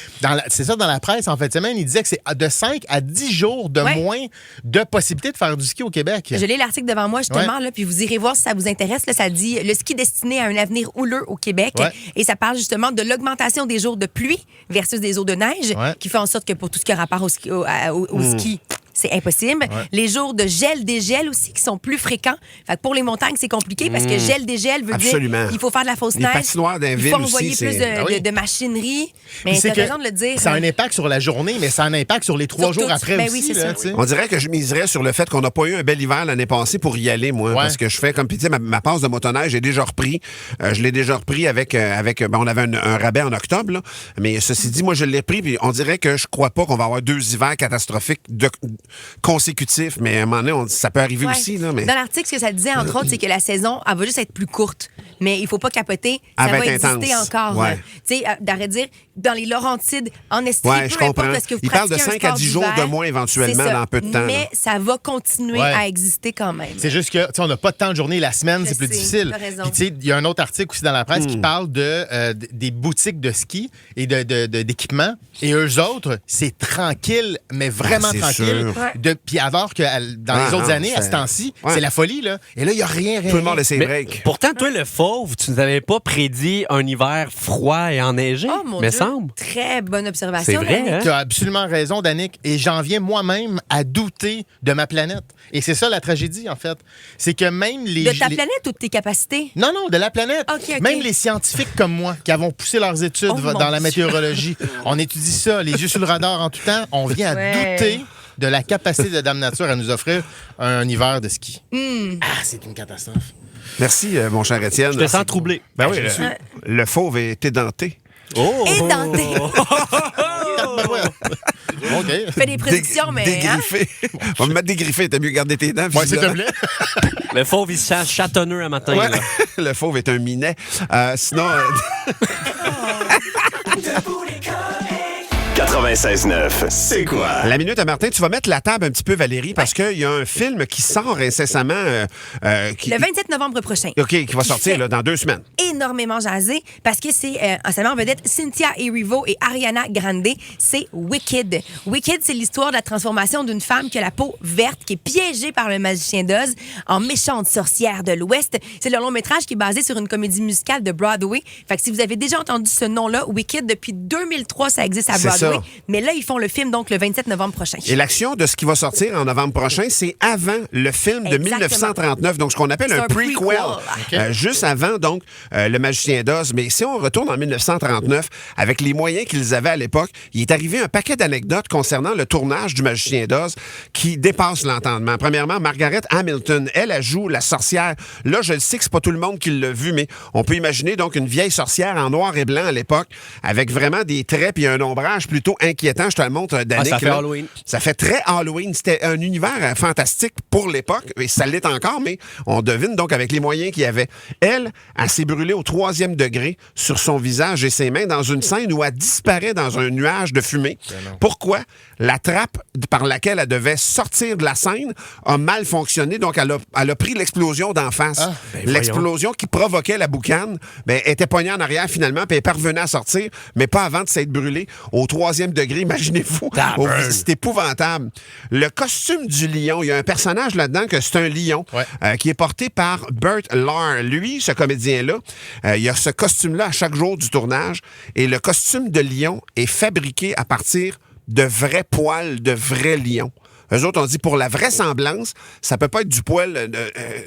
c'est ça, dans la presse, en fin de semaine, il disait que c'est de 5 à 10 jours de Ouais. moins de possibilités de faire du ski au Québec. Je lis l'article devant moi, justement, là, puis vous irez voir si ça vous intéresse. Là, ça dit le ski destiné à un avenir houleux au Québec. Ouais. Et ça parle justement de l'augmentation des jours de pluie versus des jours de neige, Ouais. qui fait en sorte que pour tout ce qui a rapport au ski, au ski, c'est impossible. Ouais. Les jours de gel, dégel aussi, qui sont plus fréquents. Fait que pour les montagnes, c'est compliqué parce que gel, dégel veut Absolument. dire qu'il faut faire de la fausse Les neige. patinoires d'un Il ville faut aussi, envoyer c'est- plus de, Ah oui. de machinerie. Mais Puis c'est t'as que raison de le dire. Ça a un impact sur la journée, mais ça a un impact sur les 3 Sur jours tout. après Ben aussi. oui, c'est là, sûr. tu sais. On dirait que je miserais sur le fait qu'on n'a pas eu un bel hiver l'année passée pour y aller, moi. Ouais. Parce que je fais comme, puis tu sais, ma passe de motoneige, j'ai déjà repris. Je l'ai déjà repris avec ben, on avait un rabais en octobre, là. Mais ceci dit, moi, je l'ai pris, puis on dirait que je crois pas qu'on va avoir 2 hivers catastrophiques consécutifs. Mais à un moment donné, ça peut arriver Ouais. aussi, là. Mais... Dans l'article, ce que ça disait, entre autres, c'est que la saison, elle va juste être plus courte. Mais il faut pas capoter. Ça Elle va va être exister intense. encore. Ouais. Tu sais, d'arrêter de dire, dans les Laurentides, en Estrie, Ouais, je peu importe comprends. ce que vous Il parle de pratiquez, 5 à un sport 10 jours d'hiver, de moins éventuellement c'est ça. dans peu de temps, Mais là. ça va continuer Ouais. à exister quand même. C'est juste que, tu sais, on n'a pas de temps de journée. La semaine, Je c'est plus sais, difficile. t'as raison. Puis, tu sais, il y a un autre article aussi dans la presse qui parle des boutiques de ski et d'équipements. Et eux autres, c'est tranquille, mais vraiment c'est tranquille. sûr. Ouais. Puis alors que dans Ah, les autres non, années, à ce c'est- temps-ci, Ouais. c'est la folie, là. Et là, il n'y a rien. Tout le monde a ses Mais breaks. pourtant, toi, le fauve, tu nous avais pas prédit un hiver froid et enneigé, Oh mon me Dieu. semble. Très bonne observation. C'est vrai, Danick. hein? Tu as absolument raison, Danick. Et j'en viens moi-même à douter de ma planète. Et c'est ça la tragédie, en fait. C'est que même les... De ta les- planète ou de tes capacités? Non, non, de la planète. OK, OK. Même les scientifiques comme moi, qui avons poussé leurs études Oh, mon dans la Dieu. météorologie, on étudie ça, les yeux sur le radar en tout temps, on vient à Ouais. douter de la capacité de Dame Nature à nous offrir un hiver de ski. Hmm. Ah, c'est une catastrophe. Merci, mon cher Étienne. Je te sens troublé. Ben oui, je suis. le fauve est édenté. Oh! Édenté. Ben ouais. OK. Fais des prédictions, mais. hein? Dégriffé. On va me mettre dégriffé. T'as mieux garder tes dents. Ouais, s'il te visiblement. plaît. Le fauve, il se sent chatonneux un matin. Ouais. là. Le fauve est un minet. Sinon... 96.9, c'est quoi? La Minute à Martin, tu vas mettre la table un petit peu, Valérie, parce qu'il y a un film qui sort incessamment. Qui, Le 27 novembre prochain. OK, qui va sortir fait là, dans 2 semaines. Énormément jasé parce que c'est en en vedette Cynthia Erivo et Ariana Grande. C'est Wicked. Wicked, c'est l'histoire de la transformation d'une femme qui a la peau verte, qui est piégée par le magicien d'Oz en méchante sorcière de l'Ouest. C'est le long métrage qui est basé sur une comédie musicale de Broadway. Fait que si vous avez déjà entendu ce nom-là, Wicked, depuis 2003, ça existe à C'est Broadway. ça. Mais là, ils font le film donc le 27 novembre prochain. Et l'action de ce qui va sortir en novembre prochain, c'est avant le film de Exactement. 1939, donc ce qu'on appelle C'est un un prequel. prequel. Juste avant, donc, le magicien d'Oz. Mais si on retourne en 1939, avec les moyens qu'ils avaient à l'époque, il est arrivé un paquet d'anecdotes concernant le tournage du magicien d'Oz qui dépassent l'entendement. Premièrement, Margaret Hamilton, elle joue la sorcière. Là, je le sais que c'est pas tout le monde qui l'a vu, mais on peut imaginer donc une vieille sorcière en noir et blanc à l'époque, avec vraiment des traits puis un ombrage plutôt inquiétant. Je te le montre, Danick. ça fait là. Halloween. Ça fait très Halloween. C'était un univers fantastique pour l'époque, et ça l'est encore, mais on devine donc avec les moyens qu'il y avait. Elle s'est brûlée au 3e degré sur son visage et ses mains dans une scène où elle disparaît dans un nuage de fumée. Pourquoi? La trappe par laquelle elle devait sortir de la scène a mal fonctionné, donc elle a pris l'explosion d'en face. L'explosion qui provoquait la boucane était poignée en arrière finalement, puis elle est parvenue à sortir, mais pas avant de s'être brûlée au 3e degré. Imaginez-vous. C'est épouvantable. Le costume du lion, il y a un personnage là-dedans que c'est un lion qui est porté par Burt Lahr. Lui, ce comédien-là, il a ce costume-là à chaque jour du tournage et le costume de lion est fabriqué à partir de vrais poils de vrais lions. Eux autres ont dit, pour la vraisemblance, ça peut pas être du poil Pour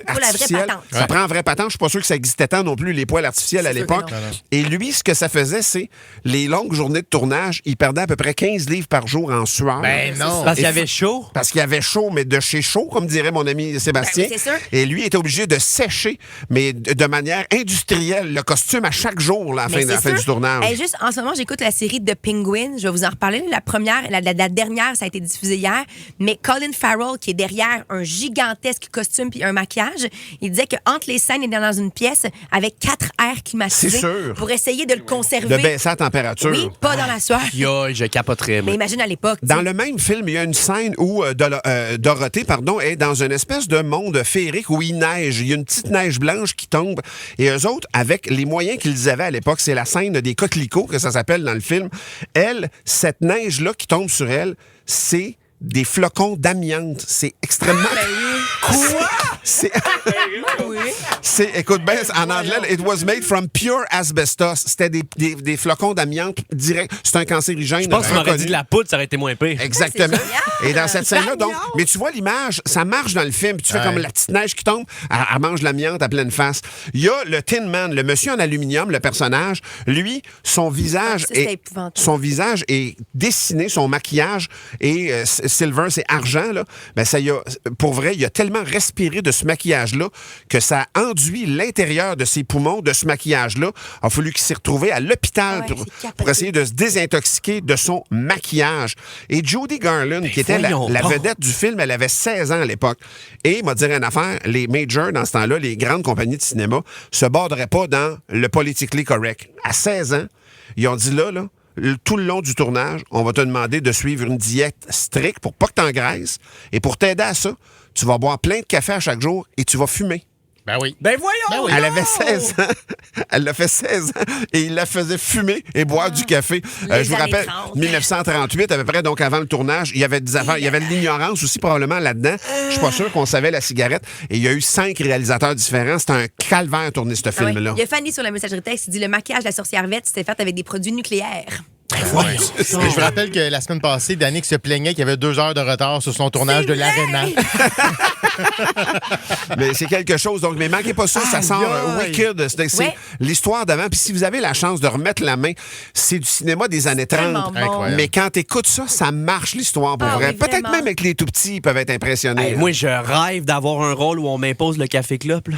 la vraie artificiel. patente. Ça prend un vrai patente. Je suis pas sûr que ça existait tant non plus, les poils artificiels à C'est sûr l'époque. que non. Et lui, ce que ça faisait, c'est les longues journées de tournage, il perdait à peu près 15 livres par jour en sueur. Ben non. Parce qu'il y avait chaud. Parce qu'il y avait chaud, mais de chez chaud, comme dirait mon ami Sébastien. Ben oui, c'est sûr. Et lui était obligé de sécher, mais de manière industrielle, le costume à chaque jour là, à Mais la fin c'est du sûr. tournage. Hey, juste en ce moment, j'écoute la série de Penguin. Je vais vous en reparler. La première, la dernière, ça a été diffusé hier. Mais Colin Farrell, qui est derrière un gigantesque costume puis un maquillage, il disait qu'entre les scènes, il est dans une pièce avec 4 airs climatisés C'est sûr. pour essayer de le conserver. De baisser la température. Oui, pas dans la sueur. Yo, je capoterais, moi. Mais imagine à l'époque. Dans le même film, il y a une scène où Dorothée est dans une espèce de monde féerique où il neige. Il y a une petite neige blanche qui tombe. Et eux autres, avec les moyens qu'ils avaient à l'époque, c'est la scène des coquelicots, que ça s'appelle dans le film. Elle, cette neige-là qui tombe sur elle, c'est des flocons d'amiante. C'est extrêmement... Quoi? Écoute bien, en anglais, it was made from pure asbestos. C'était des flocons d'amiante direct. C'est un cancérigène. Je pense que tu m'aurais reconnu. dit de la poudre, ça aurait été moins pire. Exactement. C'est Et dans cette scène-là, donc, mais tu vois l'image, ça marche dans le film. Puis tu fais comme la petite neige qui tombe, elle mange l'amiante à pleine face. Il y a le Tin Man, le monsieur en aluminium, le personnage. Lui, son visage Ça, c'était épouvantable. son visage est dessiné, son maquillage et silver, c'est argent là. Ben ça y a, pour vrai, il a tellement respiré de ce maquillage-là que ça a enduit l'intérieur de ses poumons de ce maquillage-là. Il a fallu qu'il s'est retrouvé à l'hôpital Ouais, c'est capoté. pour essayer de se désintoxiquer de son maquillage. Et Judy Garland, qui était la voyons donc. vedette du film, elle avait 16 ans à l'époque. Et, m'a dit une affaire, les majors, dans ce temps-là, les grandes compagnies de cinéma, se borderaient pas dans le politically correct. À 16 ans, ils ont dit là, tout le long du tournage, on va te demander de suivre une diète stricte pour pas que tu engraisses. Et pour t'aider à ça, tu vas boire plein de café à chaque jour et tu vas fumer. Ben oui. Ben voyons! Ben oui. Elle avait 16 ans. Elle l'a fait 16 ans et il la faisait fumer et boire du café. Les Je vous années rappelle, 30. 1938, à peu près, donc avant le tournage, il y avait des affaires, il y avait de l'ignorance aussi probablement là-dedans. Je suis pas sûr qu'on savait la cigarette. Et il y a eu 5 réalisateurs différents. C'était un calvaire tourner ce Ah ouais. film-là. Il y a Fanny sur la messagerie texte qui dit le maquillage de la sorcière verte, c'était fait avec des produits nucléaires. Ouais. Et je vous rappelle que la semaine passée, Danick se plaignait qu'il y avait 2 heures de retard sur son tournage de l'Arena. Mais c'est quelque chose. Donc, mais manquez pas ça, ça sort Wicked. C'est Ouais. l'histoire d'avant. Puis si vous avez la chance de remettre la main, c'est du cinéma des années 30. tellement bon. Incroyable. Mais quand t'écoutes ça marche l'histoire pour Ah vrai. oui, Peut-être vraiment. même avec les tout petits, ils peuvent être impressionnés. Hey, moi, je rêve d'avoir un rôle où on m'impose le café clope. Là.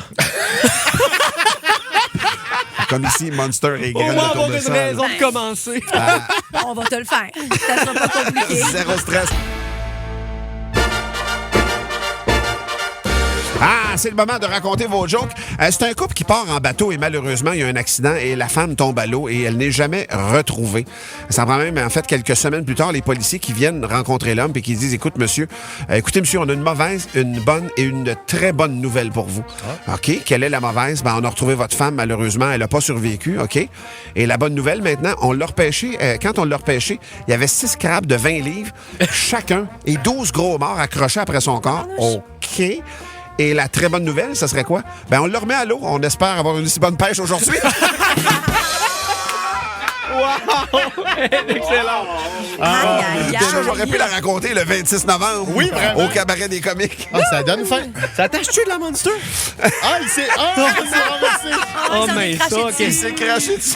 Comme ici, Monster et Au Graines moins de avoir une tournesol. raison de commencer. On va te le faire. Ça sera pas compliqué. Zéro stress. Ah, c'est le moment de raconter vos jokes. C'est un couple qui part en bateau et malheureusement, il y a un accident et la femme tombe à l'eau et elle n'est jamais retrouvée. Ça prend même, en fait, quelques semaines plus tard, les policiers qui viennent rencontrer l'homme et qui disent, écoutez, monsieur, on a une mauvaise, une bonne et une très bonne nouvelle pour vous. OK, quelle est la mauvaise? Ben, on a retrouvé votre femme, malheureusement, elle n'a pas survécu, OK? Et la bonne nouvelle, maintenant, on l'a repêché. Quand on l'a repêché, il y avait 6 crabes de 20 livres chacun et 12 gros morts accrochés après son corps. OK. Et la très bonne nouvelle, ça serait quoi? Ben, on le remet à l'eau. On espère avoir une aussi bonne pêche aujourd'hui. Excellent. Aïe, aïe, Déjà, j'aurais pu la aïe. raconter le 26 novembre. Oui, vraiment. Au cabaret des comiques. Ah, ça donne faim. Ça tâche-tu de la Monster? Ah, il s'est renversé. Oh, j'en ai mais craché ça, dessus. Il s'est craché dessus.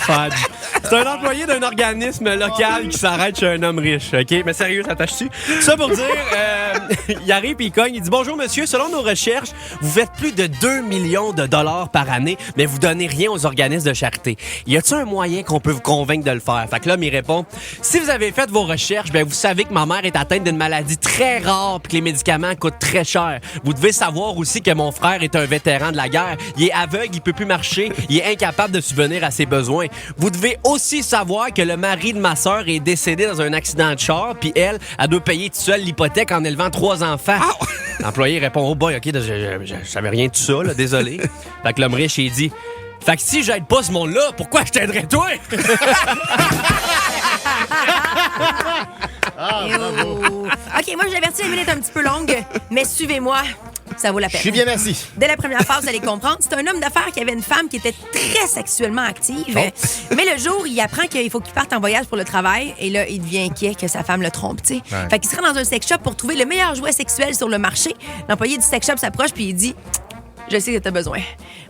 Fudge. C'est un employé d'un organisme local qui s'arrête chez un homme riche, OK? Mais sérieux, ça tâche-tu? Ça pour dire, il arrive et il cogne, il dit « Bonjour, monsieur, selon nos recherches, vous faites plus de 2 millions de dollars par année, mais vous donnez rien aux organismes de charité. Y a-t-il un moyen qu'on peut vous convaincre de le faire? » Fait que l'homme, il répond « Si vous avez fait vos recherches, ben vous savez que ma mère est atteinte d'une maladie très rare et que les médicaments coûtent très cher. Vous devez savoir aussi que mon frère est un vétéran de la guerre. Il est aveugle, il peut plus marcher, il est incapable de subvenir à ses besoins. Vous devez aussi savoir que le mari de ma sœur est décédé dans un accident de char, puis elle doit payer toute seule l'hypothèque en élevant 3 enfants. L'employé répond « Oh boy, OK, je savais rien de tout ça, là, désolé. » Fait que l'homme riche, il dit « Fait que si j'aide pas ce monde-là, pourquoi je t'aiderais toi? » Et oh. OK, moi, je l'avertis, la minute est un petit peu longue, mais suivez-moi. ça vaut la peine. Je suis bien assis. Dès la première phase, vous allez comprendre. C'est un homme d'affaires qui avait une femme qui était très sexuellement active. Mais le jour, il apprend qu'il faut qu'il parte en voyage pour le travail. Et là, il devient inquiet que sa femme le trompe, tu sais. Ouais. Fait qu'il se rend dans un sex shop pour trouver le meilleur jouet sexuel sur le marché. L'employé du sex shop s'approche puis il dit... Je sais que t'as besoin.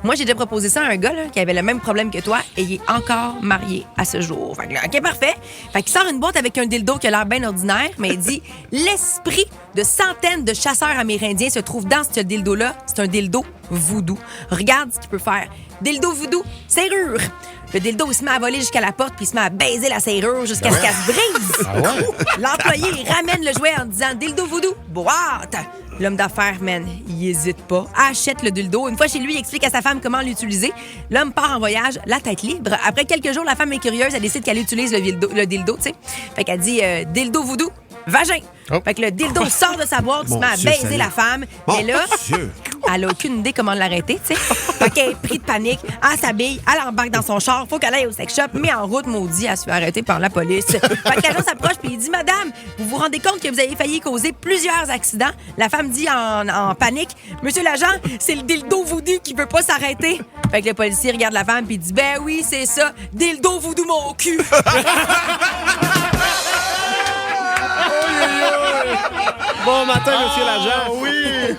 Moi, j'ai déjà proposé ça à un gars là, qui avait le même problème que toi et il est encore marié à ce jour. Fait que là, OK, parfait. Fait qu'il sort une boîte avec un dildo qui a l'air bien ordinaire, mais il dit l'esprit de centaines de chasseurs amérindiens se trouve dans ce dildo-là. C'est un dildo voodoo. Regarde ce qu'il peut faire. Dildo voodoo, serrure. Le dildo, il se met à voler jusqu'à la porte puis il se met à baiser la serrure jusqu'à ce qu'elle se brise. Ah ouais? L'employé, il ramène le jouet en disant dildo voodoo, boîte. L'homme d'affaires, man, il hésite pas. Achète le dildo. Une fois chez lui, il explique à sa femme comment l'utiliser. L'homme part en voyage, la tête libre. Après quelques jours, la femme est curieuse. Elle décide qu'elle utilise le dildo, tu sais. Fait qu'elle dit dildo voodoo, vagin. Oh. Fait que le dildo sort de sa boîte, il se met à Dieu baiser Seigneur. la femme. Mon Et là, Dieu. elle a aucune idée comment l'arrêter, tu sais. Fait qu'elle est prise de panique, elle s'habille, elle embarque dans son char, faut qu'elle aille au sex shop, mais en route, maudit, elle se fait arrêter par la police. Fait que l'agent s'approche puis il dit « Madame, vous vous rendez compte que vous avez failli causer plusieurs accidents? » La femme dit en panique « Monsieur l'agent, c'est le dildo voodoo qui veut pas s'arrêter. » Fait que le policier regarde la femme puis il dit « Ben oui, c'est ça, dildo voodoo mon cul. » Bon matin, monsieur l'agent. Oui!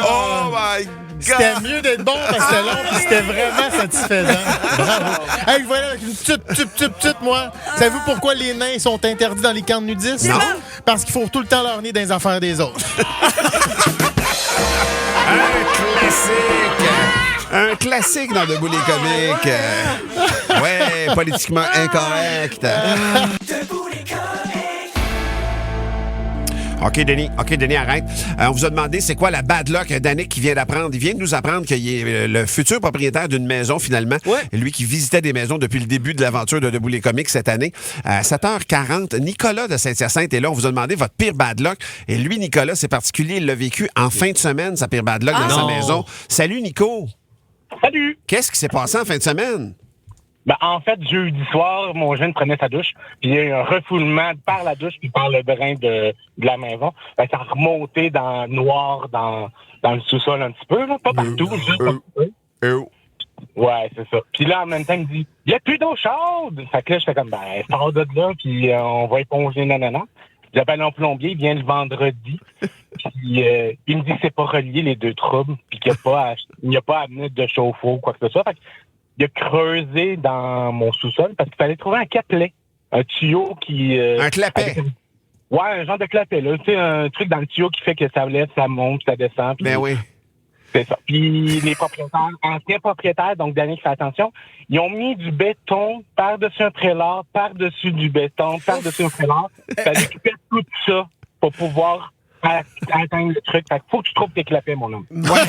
Oh my God! C'était mieux d'être bon parce que c'était long puis c'était vraiment satisfaisant. Bravo. Hey, voilà, avec une petite, moi. Savez-vous pourquoi les nains sont interdits dans les camps de nudistes? Non. Parce qu'il faut tout le temps leur nez dans les affaires des autres. Un classique dans Debout les comiques. Ouais, politiquement incorrect. OK, Denis, arrête. On vous a demandé c'est quoi la bad luck d'Annick qui vient d'apprendre. Il vient de nous apprendre qu'il est le futur propriétaire d'une maison, finalement. Ouais. Lui qui visitait des maisons depuis le début de l'aventure de Debout les comiques cette année. À 7h40, Nicolas de Saint-Hyacinthe est là. On vous a demandé votre pire bad luck. Et lui, Nicolas, c'est particulier. Il l'a vécu en fin de semaine, sa pire bad luck dans sa non. maison. Salut, Nico. Salut! Qu'est-ce qui s'est passé en fin de semaine? Ben, en fait, jeudi soir, mon jeune prenait sa douche, puis il y a eu un refoulement par la douche puis par le drain de la maison. Ben, ça a remonté dans le noir, dans le sous-sol un petit peu, là. Pas partout, juste un petit peu. Ouais, c'est ça. Puis là, en même temps, il me dit, il n'y a plus d'eau chaude! Fait que là, je fais comme, ben, sors de là, puis on va éponger, nanana. J'appelle un plombier, il vient le vendredi. Puis il me dit que c'est pas relié, les deux troubles, puis qu'il n'y a pas à amener de chauffe-eau ou quoi que ce soit. Fait que, il a creusé dans mon sous-sol parce qu'il fallait trouver un clapet, un tuyau qui... Un clapet? Ouais, un genre de clapet, là. Tu sais, un truc dans le tuyau qui fait que ça lève, ça monte, ça descend. Ben oui. C'est ça. Puis les propriétaires, anciens propriétaires, donc Daniel qui fait attention, ils ont mis du béton par-dessus un prélat, par-dessus du béton, par-dessus un prélat. Ça récupère tout ça pour pouvoir atteindre le truc. Fait qu'il faut que tu trouves tes clapets, mon homme. Ouais.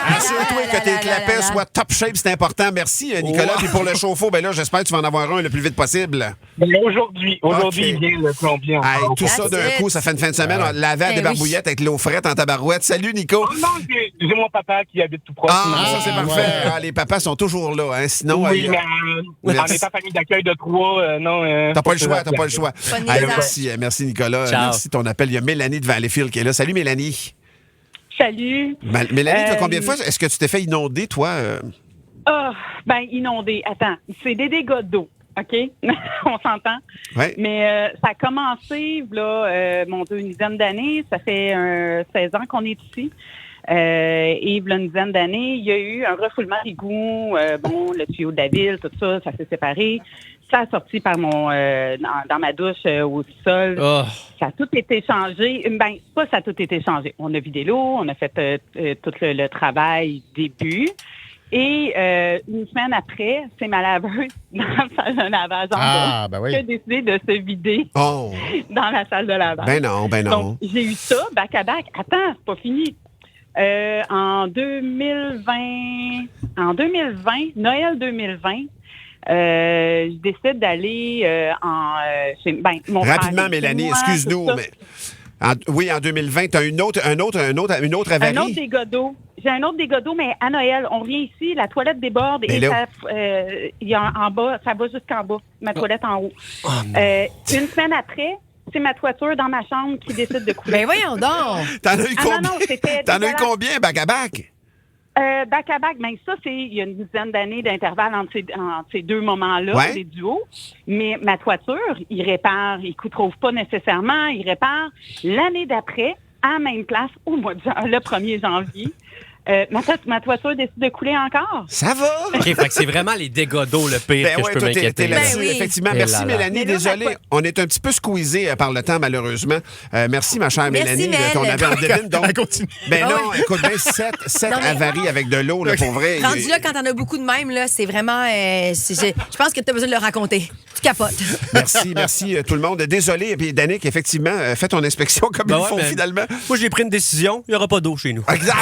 Assure-toi que tes clapets soient top shape, c'est important. Merci, Nicolas. Puis pour le chauffe-eau, ben là, j'espère que tu vas en avoir un le plus vite possible. Mais aujourd'hui, Ok. il vient le plombier. Hey, encore. tout ça d'un That's it. coup, ça fait une fin de semaine. On lavait à des barbouillettes avec l'eau frette en tabarouette. Salut, Nico. Oh non, j'ai mon papa qui habite tout proche. Ah, ça, c'est ouais. parfait. Ah, les papas sont toujours là. Hein. Sinon, Oui, mais en Merci. étant famille d'accueil de 3, non. t'as pas le choix, t'as pas le choix. Pas de Hey, niaisage. merci, Nicolas. Ciao. Merci de ton appel. Il y a Mélanie de Valleyfield qui est là. Salut, Mélanie. Salut. Mélanie, toi, combien de fois est-ce que tu t'es fait inonder, toi? Inondé. Attends, c'est des dégâts d'eau, OK? On s'entend. Ouais. Mais ça a commencé, là, une dizaine d'années. Ça fait 16 ans qu'on est ici. Et là, une dizaine d'années, il y a eu un refoulement d'égout. Le tuyau de la ville, tout ça, ça s'est séparé. Ça a sorti par dans ma douche au sol. Oh. Ça a tout été changé. Ben, pas ça a tout été changé. On a vidé l'eau, on a fait tout le travail début. Et une semaine après, c'est ma laveuse dans la salle de lavage en bas Ben oui. qui a décidé de se vider Oh, dans la salle de lavage. ben non. Donc, j'ai eu ça, back à back. Attends, c'est pas fini. En 2020, Noël 2020, je décide d'aller chez mon Rapidement, frère, Mélanie, chez moi, excuse-nous, tout ça. mais... en 2020, tu as une autre avarie? Un autre dégât d'eau. J'ai un autre dégât d'eau, mais à Noël, on vient ici, la toilette déborde Mais et là- il y a en bas, ça va jusqu'en bas, ma toilette en haut. Une semaine après, c'est ma toiture dans ma chambre qui décide de couler. Ben voyons donc. T'en as eu combien? non, c'était T'en as eu dégueulasse. combien, back-à-back? Back à back, ben ça, il y a une dizaine d'années d'intervalle entre ces deux moments-là, Ouais. les duos. Mais ma toiture, il trouve pas nécessairement, il répare l'année d'après, à la même place, le 1er janvier. Ma toiture décide de couler encore. Ça va? OK, fait que c'est vraiment les dégâts d'eau le pire Ben que ouais, je peux toi, t'es m'inquiéter. là. là-dessus, Ben oui. effectivement. Et Merci, là là. Mélanie. Mais là, Désolé, on est un petit peu squeezé par le temps, malheureusement. Merci, ma chère Merci, Mélanie, Mel. qu'on avait en débine. Donc, Elle continue. ben Ah non, ouais. écoute bien, 7 Non, mais- avaries avec de l'eau, là, pour vrai. Rendu là, quand t'en as beaucoup de même, là, c'est vraiment... je pense que t'as besoin de le raconter. Tu capotes. Merci tout le monde. Désolé. Et puis, Danick, effectivement, fais ton inspection comme Ben il ouais, faut, mais finalement. Moi, j'ai pris une décision. Il n'y aura pas d'eau chez nous. Exact.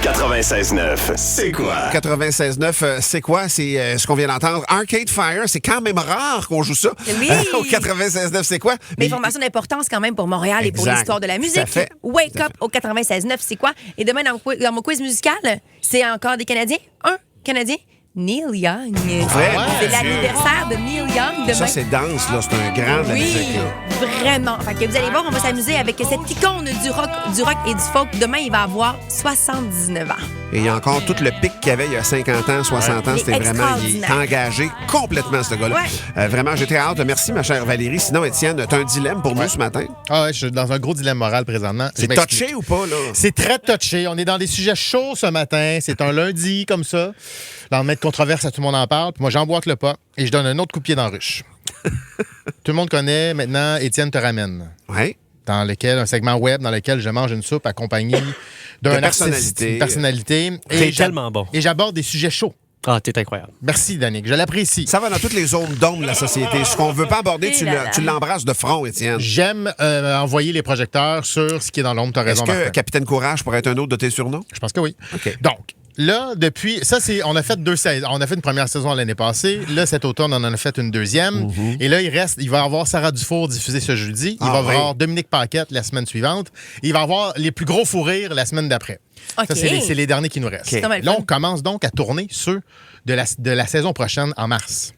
96.9, c'est quoi? 96.9, c'est quoi? C'est ce qu'on vient d'entendre. Arcade Fire, c'est quand même rare qu'on joue ça. Oui. Au 96.9, c'est quoi? Mais information d'importance quand même pour Montréal et pour Exact. l'histoire de la Tout à musique. fait. Wake Tout à up au 96.9, c'est quoi? Et demain, dans mon quiz musical, c'est encore des Canadiens. Un Canadien, Neil Young. Vrai? C'est l'anniversaire de Neil Young demain. Ça, c'est dense, là. C'est un grand de la Oui, musique, là. vraiment. Fait que vous allez voir, on va s'amuser avec cette icône du rock et du folk. Demain, il va avoir 79 ans. Et il y a encore tout le pic qu'il y avait il y a 50 ans, 60 ans. Il est C'était vraiment... Il est extraordinaire. engagé complètement, ce gars-là. Ouais. Vraiment, j'étais hâte. Merci, ma chère Valérie. Sinon, Étienne, t'as un dilemme pour nous ce matin? Ah ouais, je suis dans un gros dilemme moral présentement. C'est Je m'explique. touché ou pas, là? C'est très touché. On est dans des sujets chauds ce matin. C'est un lundi comme ça. Lendemain de controverse, tout le monde en parle. Puis moi, j'emboîte le pas et je donne un autre coup de pied dans la ruche. Tout le monde connaît maintenant Étienne te ramène. Oui. Dans lequel, un segment web dans lequel je mange une soupe accompagnée d'un De artiste, personnalité. une personnalité. T'es j'ab- tellement bon. Et j'aborde des sujets chauds. Ah, t'es incroyable. Merci, Danick. Je l'apprécie. Ça va dans toutes les zones d'ombre de la société. Ce qu'on veut pas aborder, Et tu là là. tu l'embrasses de front, Étienne. J'aime envoyer les projecteurs sur ce qui est dans l'ombre. T'as Est-ce raison, que Martin. Capitaine Courage pourrait être un autre de tes surnoms? Je pense que oui. OK. Donc, là, depuis... Ça, c'est... On a fait 2 saisons. On a fait une première saison l'année passée. Là, cet automne, on en a fait une deuxième. Et là, il va y avoir Sarah Dufour diffusée ce jeudi. Il Ah va y oui. avoir Dominique Paquette la semaine suivante. Et il va y avoir les plus gros fous rires la semaine d'après. OK. Ça, c'est les derniers qui nous restent. OK. pas mal Là, fun. on commence donc à tourner ceux de la saison prochaine en mars.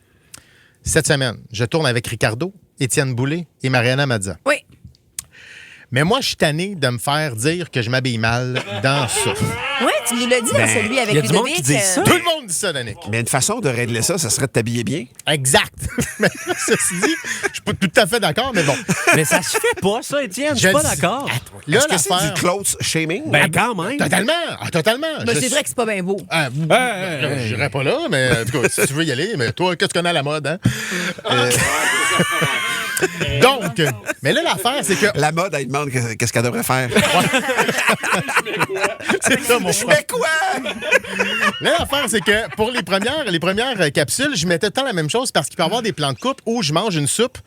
Cette semaine, je tourne avec Ricardo, Étienne Boulay et Mariana Mazza. Oui. Mais moi, je suis tanné de me faire dire que je m'habille mal dans ça. Oui, tu nous l'as dit dans celui avec y a du monde Ludovic. qui dit ça. Tout le monde dit ça, Danick. Mais une façon de régler ça, ça serait de t'habiller bien. Exact. Mais ceci dit, je suis pas tout à fait d'accord, mais bon. Mais ça se fait pas, ça, Étienne. Je suis Je pas le dis. d'accord. Là, Est-ce que c'est l'affaire... du clothes shaming? Ben, quand même. Totalement. Ah, totalement. Mais Je c'est vrai que c'est pas bien beau. Je n'irai pas là, mais en tout cas, si tu veux y aller, mais toi, qu'est-ce que tu connais à la mode, hein? Donc, mais là, l'affaire, c'est que... La mode, elle demande qu'est-ce qu'elle devrait faire. C'est ça, mon Je frère. fais quoi? Là, l'affaire, c'est que pour les premières capsules, je mettais tout le temps la même chose parce qu'il peut y avoir des plans de coupe où je mange une soupe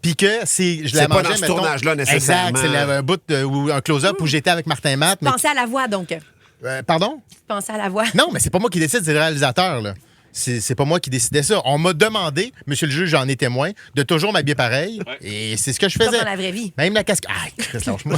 puis que je la C'est pas mangeais, dans ce mettons- tournage-là, nécessairement. Exact, c'est un bout ou un close-up où j'étais avec Martin Matt. Mais, Pensez à la voix, donc. pardon? Pensez à la voix. Non, mais c'est pas moi qui décide, c'est le réalisateur, là. C'est pas moi qui décidais ça. On m'a demandé, monsieur le juge, j'en ai témoin, de toujours m'habiller pareil. Et c'est ce que je Comme faisais. dans la vraie vie. Même la casquette. Ah, Chris, lâche-moi.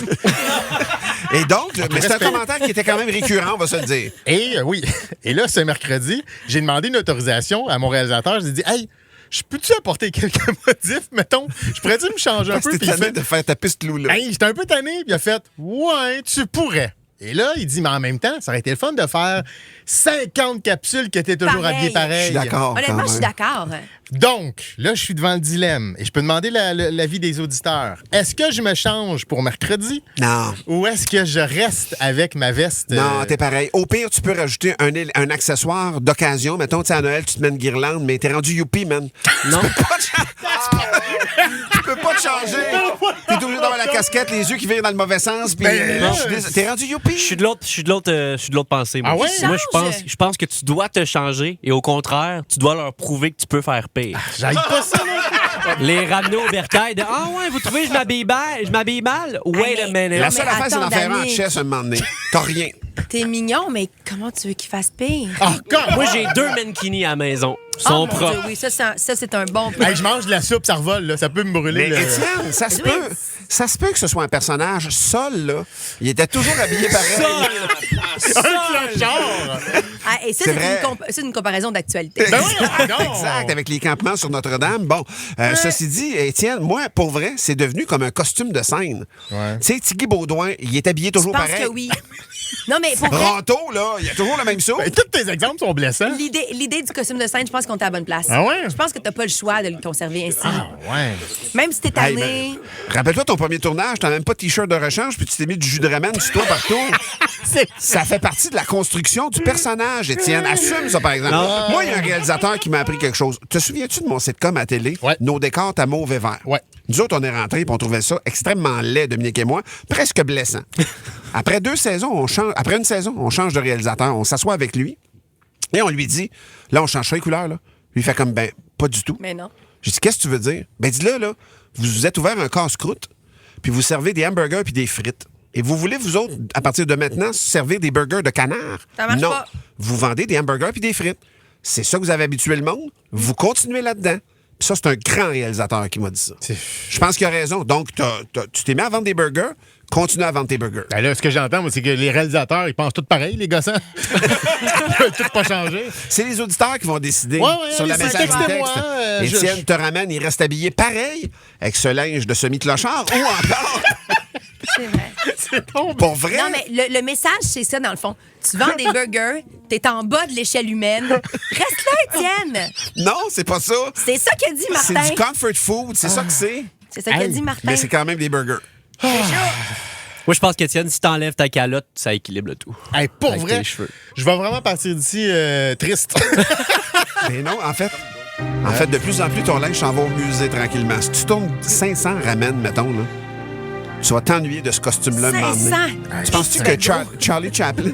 Et donc, mais c'est un respect. commentaire qui était quand même récurrent, on va se le dire. Et oui. Et là, ce mercredi, j'ai demandé une autorisation à mon réalisateur. J'ai dit, hey, je peux-tu apporter quelques modifs, mettons? Je pourrais-tu me changer un peu? C'était Puis il tanné fait, de faire ta piste loup-là. hey, j'étais un peu tanné. Puis il a fait, ouais, tu pourrais. Et là, il dit, mais en même temps, ça aurait été le fun de faire 50 capsules que tu es toujours Pareil. habillé pareil. Je suis d'accord. Honnêtement, quand je suis même. d'accord. Donc, là, je suis devant le dilemme et je peux demander l'avis des auditeurs. Est-ce que je me change pour mercredi Non. ou est-ce que je reste avec ma veste? Non, t'es pareil. Au pire, tu peux rajouter un accessoire d'occasion. Mettons, tu sais, à Noël, tu te mets une guirlande, mais t'es rendu youpi, man. Non. Tu peux pas te changer. T'es obligé d'avoir la casquette, les yeux qui virent dans le mauvais sens. Puis, Ben, je suis désolé. T'es rendu youpi. Je suis de l'autre pensée. Moi. Ah ouais? Moi, Change. je pense que tu dois te changer et au contraire, tu dois leur prouver que tu peux faire pire. J'aille pas ça, là. Les ramener au bercail de ah ouais, vous trouvez que je m'habille mal? Wait a minute. La seule mais affaire, c'est d'en attends, faire un en Danny. chess un moment donné. t'as rien. T'es mignon, mais comment tu veux qu'il fasse pire? Ah, Moi, j'ai 2 mankini à la maison. Ils sont Oh, mon propres. Dieu, oui, ça, c'est un bon plan. Hey, je mange de la soupe, ça revole, là. Ça peut me brûler. Mais le- Étienne, ça se Oui. peut. Ça se peut que ce soit un personnage seul, là. Il était toujours habillé pareil. Un clochard! Ah, et ça, C'est c'est vrai. c'est une comparaison d'actualité. Ben oui, non! Exact, avec les campements sur Notre-Dame. Bon, ceci dit, Étienne, moi, pour vrai, c'est devenu comme un costume de scène. Ouais. Tu sais, Tiggy Baudouin, il est habillé Je toujours pense pareil. que oui. Non, mais pour vrai, Ranto, là, il a toujours la même soupe. Ben, tous tes exemples sont blessants. l'idée du costume de scène, je pense qu'on est à la bonne place. Ah ouais? Je pense que t'as pas le choix de le conserver ainsi. Ah, ouais. Même si t'es Hey, tanné. rappelle-toi ton premier tournage, t'as même pas de t-shirt de rechange, puis tu t'es mis du jus de ramen sur toi partout. Ça fait partie de la construction du personnage, Étienne. Assume ça, par exemple. Moi, il y a un réalisateur qui m'a appris quelque chose. Te souviens-tu de mon sitcom à télé? Ouais. Nos décors à mauve et vert. Ouais. Nous autres, on est rentrés et on trouvait ça extrêmement laid, Dominique et moi, presque blessant. Après une saison, on change de réalisateur. On s'assoit avec lui et on lui dit, là, on change ça les couleurs, là. Lui, il fait comme, ben, pas du tout. Mais non. J'ai dit, qu'est-ce que tu veux dire? Ben, dis-le, là, vous vous êtes ouvert un casse-croûte, puis vous servez des hamburgers puis des frites. Et vous voulez, vous autres, à partir de maintenant, servir des burgers de canard? Ça marche non. pas. Vous vendez des hamburgers puis des frites. C'est ça que vous avez habitué le monde. Vous continuez là-dedans. Puis ça, c'est un grand réalisateur qui m'a dit ça. Je pense qu'il a raison. Donc, tu t'es mis à vendre des burgers, continue à vendre tes burgers. Ben là, ce que j'entends, moi, c'est que les réalisateurs, ils pensent tous pareil, les gossants. Ils veulent tous pas changer. C'est les auditeurs qui vont décider Ouais, sur la allez-y, message textez-moi, texte. Étienne je- te ramène, il reste habillé pareil, avec ce linge de semi-clochard, ou encore, C'est vrai. C'est bon. pour vrai, Non, mais le message, c'est ça, dans le fond. Tu vends des burgers, t'es en bas de l'échelle humaine. Reste là, Étienne. non, c'est pas ça. C'est ça qu'a dit C'est Martin. du comfort food, c'est ça que c'est. C'est ça qu'a dit Martin. Mais c'est quand même des burgers. Moi, je pense qu'Étienne, si t'enlèves ta calotte, ça équilibre le tout. Hey, pour Avec vrai, tes cheveux. je vais vraiment partir d'ici triste. Mais non, en fait, de plus en plus, ton linge s'en va au musée tranquillement. Si tu tournes 500 ramènes, mettons, là, tu vas t'ennuyer de ce costume-là. un moment donné. 500. Tu penses-tu que Charlie Chaplin,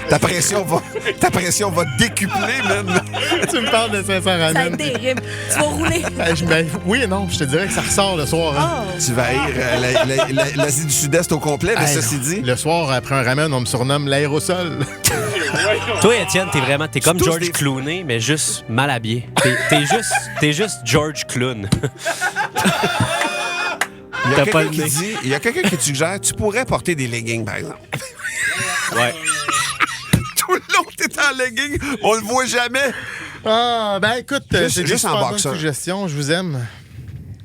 ta pression va décupler, man? Tu me parles de 500 Ça va être ramen. terrible. Tu vas rouler. Oui et non, je te dirais que ça ressort le soir. Hein. Oh. Tu vas haïr l'Asie du Sud-Est au complet, mais Hey, ceci non. dit... Le soir, après un ramen, on me surnomme l'aérosol. Toi, Étienne, t'es vraiment, t'es comme tous George des- Clooney, mais juste mal habillé. T'es juste George Clooney. Il y a T'as pas quelqu'un le qui nez. dit, il y a quelqu'un qui te suggère, tu pourrais porter des leggings, par exemple. Ouais. Tout le long, t'es en leggings, on le voit jamais. Ah, ben écoute, Juste- c'est juste en super bonne boxeur. suggestion, je vous aime.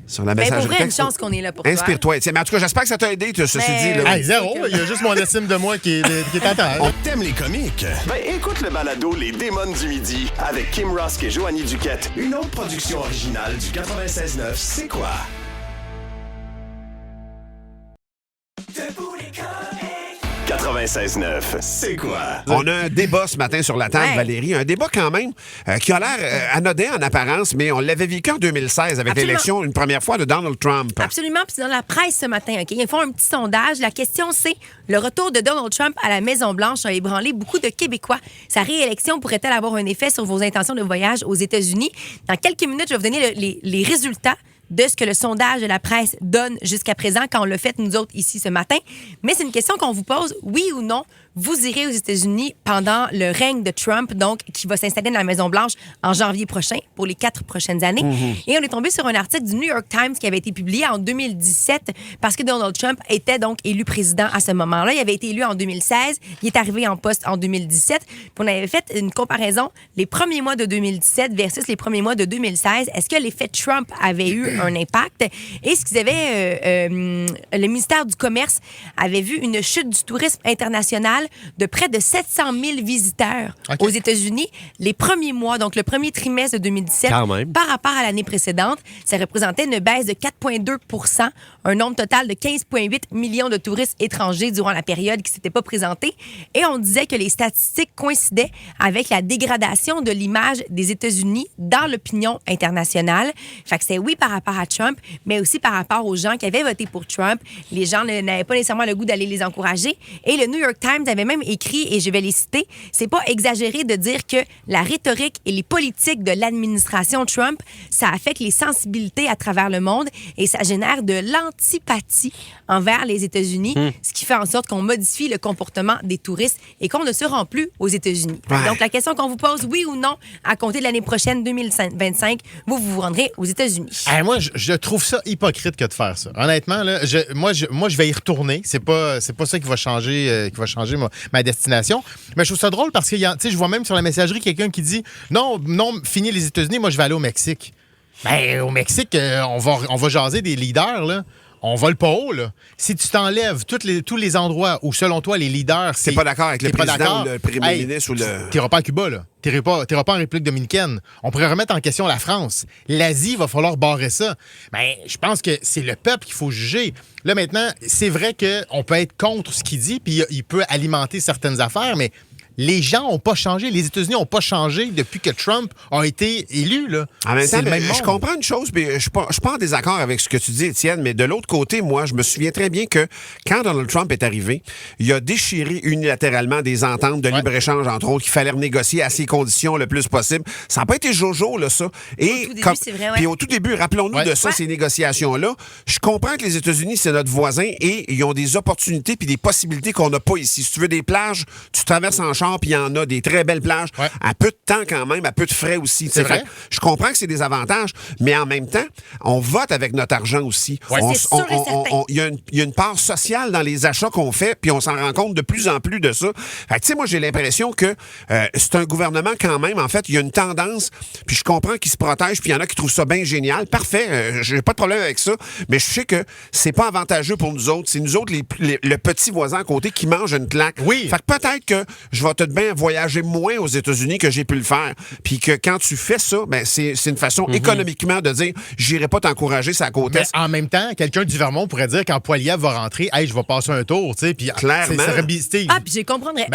Sur la Mais messagerie pour vrai, une texte, chance qu'on est là pour toi. Inspire-toi, Étienne. Mais en tout cas, j'espère que ça t'a aidé, ceci Mais- dit. Là. Hey, zéro, il y a juste mon estime de moi qui est à terre. On t'aime les comiques? Ben écoute le balado Les Démons du Midi avec Kim Rusk et Joanie Duquette. Une autre production originale du 96.9 C'est quoi? Debout les comiques! 96.9 C'est quoi? On a un débat ce matin sur la table, Ouais. Valérie. Un débat quand même qui a l'air anodin en apparence, mais on l'avait vécu en 2016 avec Absolument. l'élection une première fois de Donald Trump. Absolument. Puis c'est dans la presse ce matin, OK? Ils font un petit sondage. La question, c'est le retour de Donald Trump à la Maison-Blanche a ébranlé beaucoup de Québécois. Sa réélection pourrait-elle avoir un effet sur vos intentions de voyage aux États-Unis? Dans quelques minutes, je vais vous donner les résultats de ce que le sondage de la presse donne jusqu'à présent quand on l'a fait, nous autres, ici ce matin. Mais c'est une question qu'on vous pose, oui ou non, vous irez aux États-Unis pendant le règne de Trump, donc qui va s'installer dans la Maison-Blanche en janvier prochain pour les 4 prochaines années. Et on est tombé sur un article du New York Times qui avait été publié en 2017 parce que Donald Trump était donc élu président à ce moment-là. Il avait été élu en 2016, il est arrivé en poste en 2017. Puis on avait fait une comparaison les premiers mois de 2017 versus les premiers mois de 2016. Est-ce que l'effet Trump avait eu un impact? Et ce qu'ils avaient, le ministère du Commerce avait vu une chute du tourisme international de près de 700 000 visiteurs aux États-Unis les premiers mois, donc le premier trimestre de 2017 Quand même. par rapport à l'année précédente. Ça représentait une baisse de 4,2 %, un nombre total de 15,8 millions de touristes étrangers durant la période qui ne s'était pas présenté. Et on disait que les statistiques coïncidaient avec la dégradation de l'image des États-Unis dans l'opinion internationale. Fait que c'est oui par rapport à Trump, mais aussi par rapport aux gens qui avaient voté pour Trump. Les gens n'avaient pas nécessairement le goût d'aller les encourager. Et le New York Times avait même écrit, et je vais les citer, c'est pas exagéré de dire que la rhétorique et les politiques de l'administration Trump, ça affecte les sensibilités à travers le monde et ça génère de l'antipathie envers les États-Unis, ce qui fait en sorte qu'on modifie le comportement des touristes et qu'on ne se rend plus aux États-Unis. Ouais. Donc, la question qu'on vous pose, oui ou non, à compter de l'année prochaine, 2025, vous rendrez aux États-Unis. Moi, je trouve ça hypocrite que de faire ça. Honnêtement, là, moi, je vais y retourner. C'est pas ça qui va changer, ma destination. Mais je trouve ça drôle parce que je vois même sur la messagerie quelqu'un qui dit non, fini les États-Unis, moi, je vais aller au Mexique. Ben, au Mexique, on va jaser des leaders, là. On vole pas haut, là. Si tu t'enlèves tous les endroits où, selon toi, les leaders... T'es pas d'accord avec le président ou le premier ministre ou le... T'iras pas à Cuba, là. T'iras pas en République dominicaine. On pourrait remettre en question la France. L'Asie, il va falloir barrer ça. Ben, je pense que c'est le peuple qu'il faut juger. Là, maintenant, c'est vrai qu'on peut être contre ce qu'il dit, puis il peut alimenter certaines affaires, mais... Les gens n'ont pas changé. Les États-Unis n'ont pas changé depuis que Trump a été élu. Là. En même temps, le même je monde. comprends une chose, mais je suis pas en désaccord avec ce que tu dis, Étienne, mais de l'autre côté, moi, je me souviens très bien que quand Donald Trump est arrivé, il a déchiré unilatéralement des ententes de libre-échange, entre autres, qu'il fallait renégocier à ses conditions le plus possible. Ça n'a pas été jojo, là, ça. Et au tout début, c'est vrai, ouais. Puis au tout début, rappelons-nous de ça, Ouais. ces négociations-là. Je comprends que les États-Unis, c'est notre voisin et ils ont des opportunités puis des possibilités qu'on n'a pas ici. Si tu veux des plages, tu traverses en char puis il y en a des très belles plages, à peu de temps quand même, à peu de frais aussi. C'est vrai. Je comprends que c'est des avantages, mais en même temps, on vote avec notre argent aussi. C'est sûr et certain. Il y a une part sociale dans les achats qu'on fait, puis on s'en rend compte de plus en plus de ça. Fait que, tu sais, moi, j'ai l'impression que c'est un gouvernement quand même, en fait, il y a une tendance, puis je comprends qu'ils se protègent, puis il y en a qui trouvent ça bien génial. Parfait, j'ai pas de problème avec ça, mais je sais que c'est pas avantageux pour nous autres. C'est nous autres, le petit voisin à côté, qui mange une claque. Oui. Fait que peut-être que je vais tout de bien voyager moins aux États-Unis que j'ai pu le faire. Puis que quand tu fais ça, ben c'est une façon économiquement de dire j'irai pas t'encourager sur la côte Mais est. en même temps, quelqu'un du Vermont pourrait dire quand Poilievre va rentrer, hey, je vais passer un tour, tu sais, puis Clairement. Puis je comprendrais.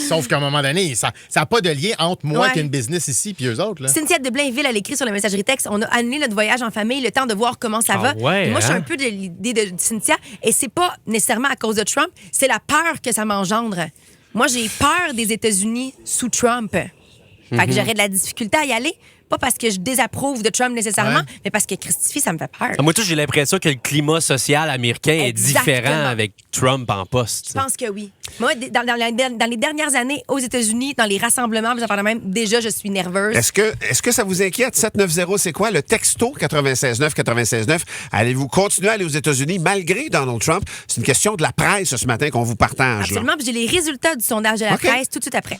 Sauf qu'à un moment donné, ça n'a pas de lien entre moi Ouais. qui ai une business ici puis eux autres. Là. Cynthia de Blainville, elle écrit sur la messagerie texte, on a annulé notre voyage en famille, le temps de voir comment ça va. ouais, Et moi, je suis hein? un peu de l'idée de Cynthia, et c'est pas nécessairement à cause de Trump, c'est la peur que ça m'engendre. Moi, j'ai peur des États-Unis sous Trump. Fait que j'aurais de la difficulté à y aller. Pas parce que je désapprouve de Trump nécessairement, mais parce que Christifie, ça me fait peur. Moi, j'ai l'impression que le climat social américain est Exactement. différent avec Trump en poste. Je pense que oui. Moi, dans les dernières années, aux États-Unis, dans les rassemblements, même, déjà, je suis nerveuse. Est-ce que ça vous inquiète? 790, c'est quoi? Le texto 96.9. Allez-vous continuer à aller aux États-Unis malgré Donald Trump? C'est une question de la presse ce matin qu'on vous partage. là. Absolument. Puis j'ai les résultats du sondage de la OK. presse tout de suite après.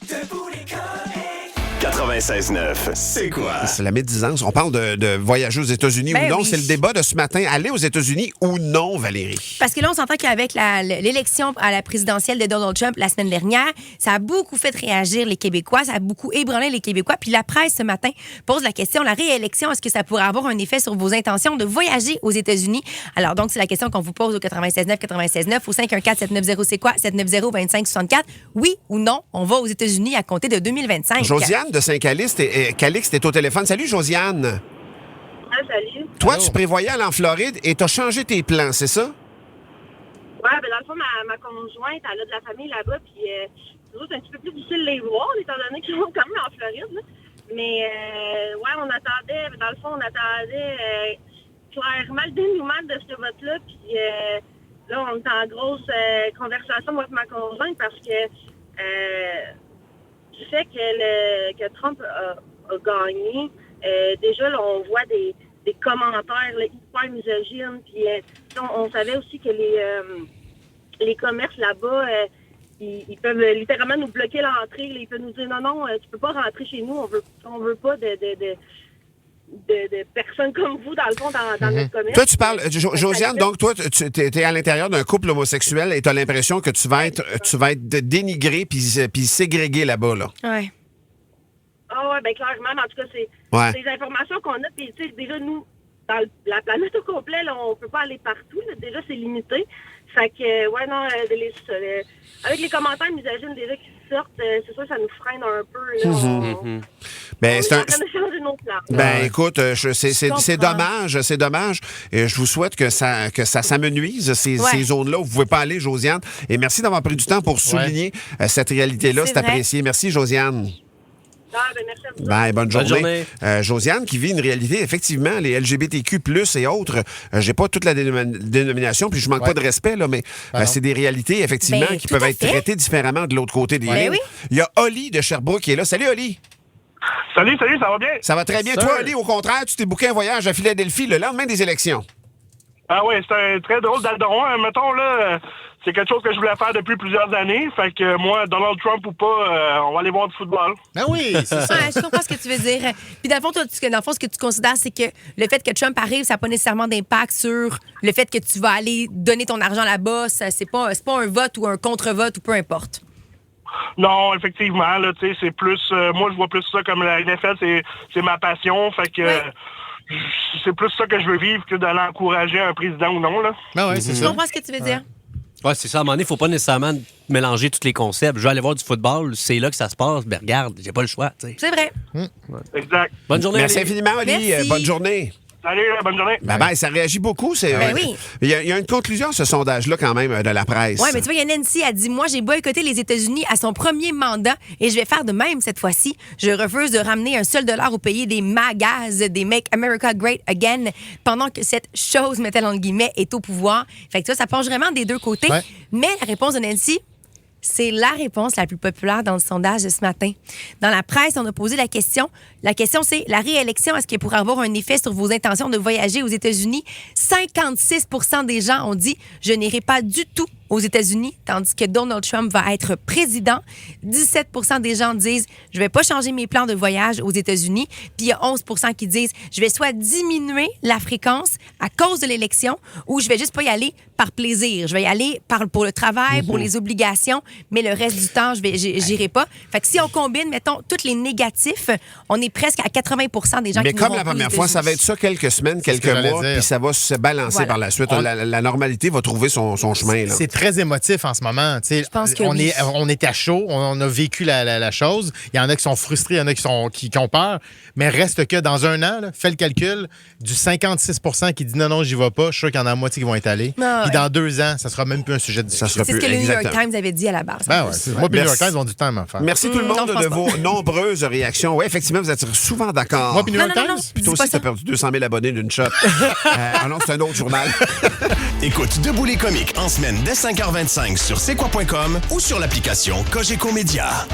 96.9, c'est quoi? C'est la médisance. On parle de voyager aux États-Unis Ben ou non. oui. C'est le débat de ce matin. Aller aux États-Unis ou non, Valérie? Parce que là, on s'entend qu'avec l'élection à la présidentielle de Donald Trump la semaine dernière, ça a beaucoup fait réagir les Québécois, ça a beaucoup ébranlé les Québécois. Puis la presse, ce matin, pose la question, la réélection, est-ce que ça pourrait avoir un effet sur vos intentions de voyager aux États-Unis? Alors, donc, c'est la question qu'on vous pose au 96.9, au 514-790, c'est quoi? 790-2564. Oui ou non, on va aux États-Unis à compter de 2025. Josiane de Saint-Calixte est au téléphone. Salut, Josiane. Ah, salut. Toi, tu prévoyais aller en Floride et tu as changé tes plans, c'est ça? Ouais, ben dans le fond, ma conjointe, elle a de la famille là-bas, puis c'est un petit peu plus difficile de les voir, étant donné qu'ils sont quand même en Floride. Là. Mais ouais, on attendait clairement le dénouement de ce vote-là, puis là, on est en grosse conversation moi, avec ma conjointe parce que du fait que Trump a gagné, déjà, là, on voit des commentaires là, hyper misogynes. Puis on savait aussi que les commerces là-bas, ils peuvent littéralement nous bloquer l'entrée. Là. Ils peuvent nous dire non, tu peux pas rentrer chez nous. On veut pas de personnes comme vous, dans le fond, dans notre commerce. Toi, tu parles, Josiane, donc toi, tu es à l'intérieur d'un couple homosexuel et tu as l'impression que tu vas être dénigré puis ségrégué là-bas, là. Ouais. Ah ouais, ben clairement, en tout cas, c'est des informations qu'on a. Puis, tu sais, déjà, nous, dans la planète au complet, là, on peut pas aller partout. Là. Déjà, c'est limité. Fait que, ouais, non, avec les commentaires misogynes déjà qui sortent, c'est sûr que ça nous freine un peu. Là, Ben, On est en train de changer nos plans. Ben, écoute, c'est comprends. dommage. Et je vous souhaite que ça s'amenuise, ces zones-là où vous ne pouvez pas aller, Josiane. Et merci d'avoir pris du temps pour souligner cette réalité-là. C'est C'est vrai. apprécié. Merci, Josiane. Ah, ben, merci à vous. Ben, bonne Bonne journée. Josiane, qui vit une réalité, effectivement, les LGBTQ+, et autres, j'ai pas toute la dénomination, puis je manque pas de respect, là, mais c'est des réalités, effectivement, Ben, qui tout peuvent à être fait. traitées différemment de l'autre côté des Ben lignes. oui. Il y a Oli de Sherbrooke qui est là. Salut, Oli. Salut, ça va bien? Ça va très bien. Sir. Toi, Oli, au contraire, tu t'es booké un voyage à Philadelphie le lendemain des élections. Ah oui, c'est un très drôle d'Alderon. Mettons, là, c'est quelque chose que je voulais faire depuis plusieurs années. Fait que moi, Donald Trump ou pas, on va aller voir du football. Ben oui, c'est ça. Ouais, je comprends ce que tu veux dire. Puis dans le fond, toi, ce que tu considères, c'est que le fait que Trump arrive, ça n'a pas nécessairement d'impact sur le fait que tu vas aller donner ton argent là-bas. C'est pas un vote ou un contre-vote ou peu importe. Non, effectivement, là, tu sais, c'est plus... moi, je vois plus ça comme la NFL, c'est ma passion. Fait que Ouais. c'est plus ça que je veux vivre que d'aller encourager un président ou non, là. Ben oui, c'est Je ça. comprends ce que tu veux dire. Ouais, c'est ça. À un moment donné, il ne faut pas nécessairement mélanger tous les concepts. Je veux aller voir du football, c'est là que ça se passe. Ben regarde, j'ai pas le choix. Tu sais. C'est vrai. Exact. Bonne journée. Merci Oli. infiniment, Oli. Merci. Bonne journée. Salut, bonne journée. Ben, ça réagit beaucoup. Ben oui. Il y a une conclusion à ce sondage-là, quand même, de la presse. Oui, mais tu vois, il y a Nancy a dit moi, j'ai boycotté les États-Unis à son premier mandat et je vais faire de même cette fois-ci. Je refuse de ramener un seul dollar au pays des MAGAs, des Make America Great Again, pendant que cette chose, mettez-le entre guillemets, est au pouvoir. Fait que tu vois, ça penche vraiment des deux côtés. Ouais. Mais la réponse de Nancy, c'est la réponse la plus populaire dans le sondage de ce matin. Dans la presse, on a posé la question. La question, c'est la réélection, est-ce qu'elle pourrait avoir un effet sur vos intentions de voyager aux États-Unis? 56 des gens ont dit « Je n'irai pas du tout aux États-Unis », tandis que Donald Trump va être président. 17 des gens disent « Je vais pas changer mes plans de voyage aux États-Unis ». Puis il y a 11 qui disent « Je vais soit diminuer la fréquence à cause de l'élection ou je vais juste pas y aller par plaisir. Je vais y aller pour le travail, pour les obligations, mais le reste du temps, j'irai pas. » Fait que si on combine, mettons, tous les négatifs, on est presque à 80 des gens Mais qui comme n'iront la pas aux première fois, ça va être États-Unis. ça quelques semaines, C'est ce quelques que j'allais mois, dire. puis ça va se balancer Voilà. par la suite. La normalité va trouver son chemin. Là. C'est très émotif en ce moment. Tu sais, Je pense que on oui. est à chaud, on a vécu la chose. Il y en a qui sont frustrés, il y en a qui ont peur. Mais reste que dans un an, là, fais le calcul, du 56 qui dit non, j'y vais pas, je suis sûr qu'il y en a la moitié qui vont être allés. Ah, Puis ouais. dans 2 ans, ça sera même plus un sujet de discussion. sera C'est ce que le New York Times avait dit à la base. Ben ouais, moi, puis New York Merci. Times ont du temps à m'en faire. Merci tout le monde non, je pense de pas. vos nombreuses réactions. Oui, effectivement, vous êtes souvent d'accord. Moi, puis New York Non, non, Times? non. Puis toi Dis pas aussi, t'as ça. perdu 200 000 abonnés d'une shot. Non, c'est un autre journal. Écoute Debout les comiques en semaine dès 5h25 sur c'est quoi.com ou sur l'application Cogeco Média.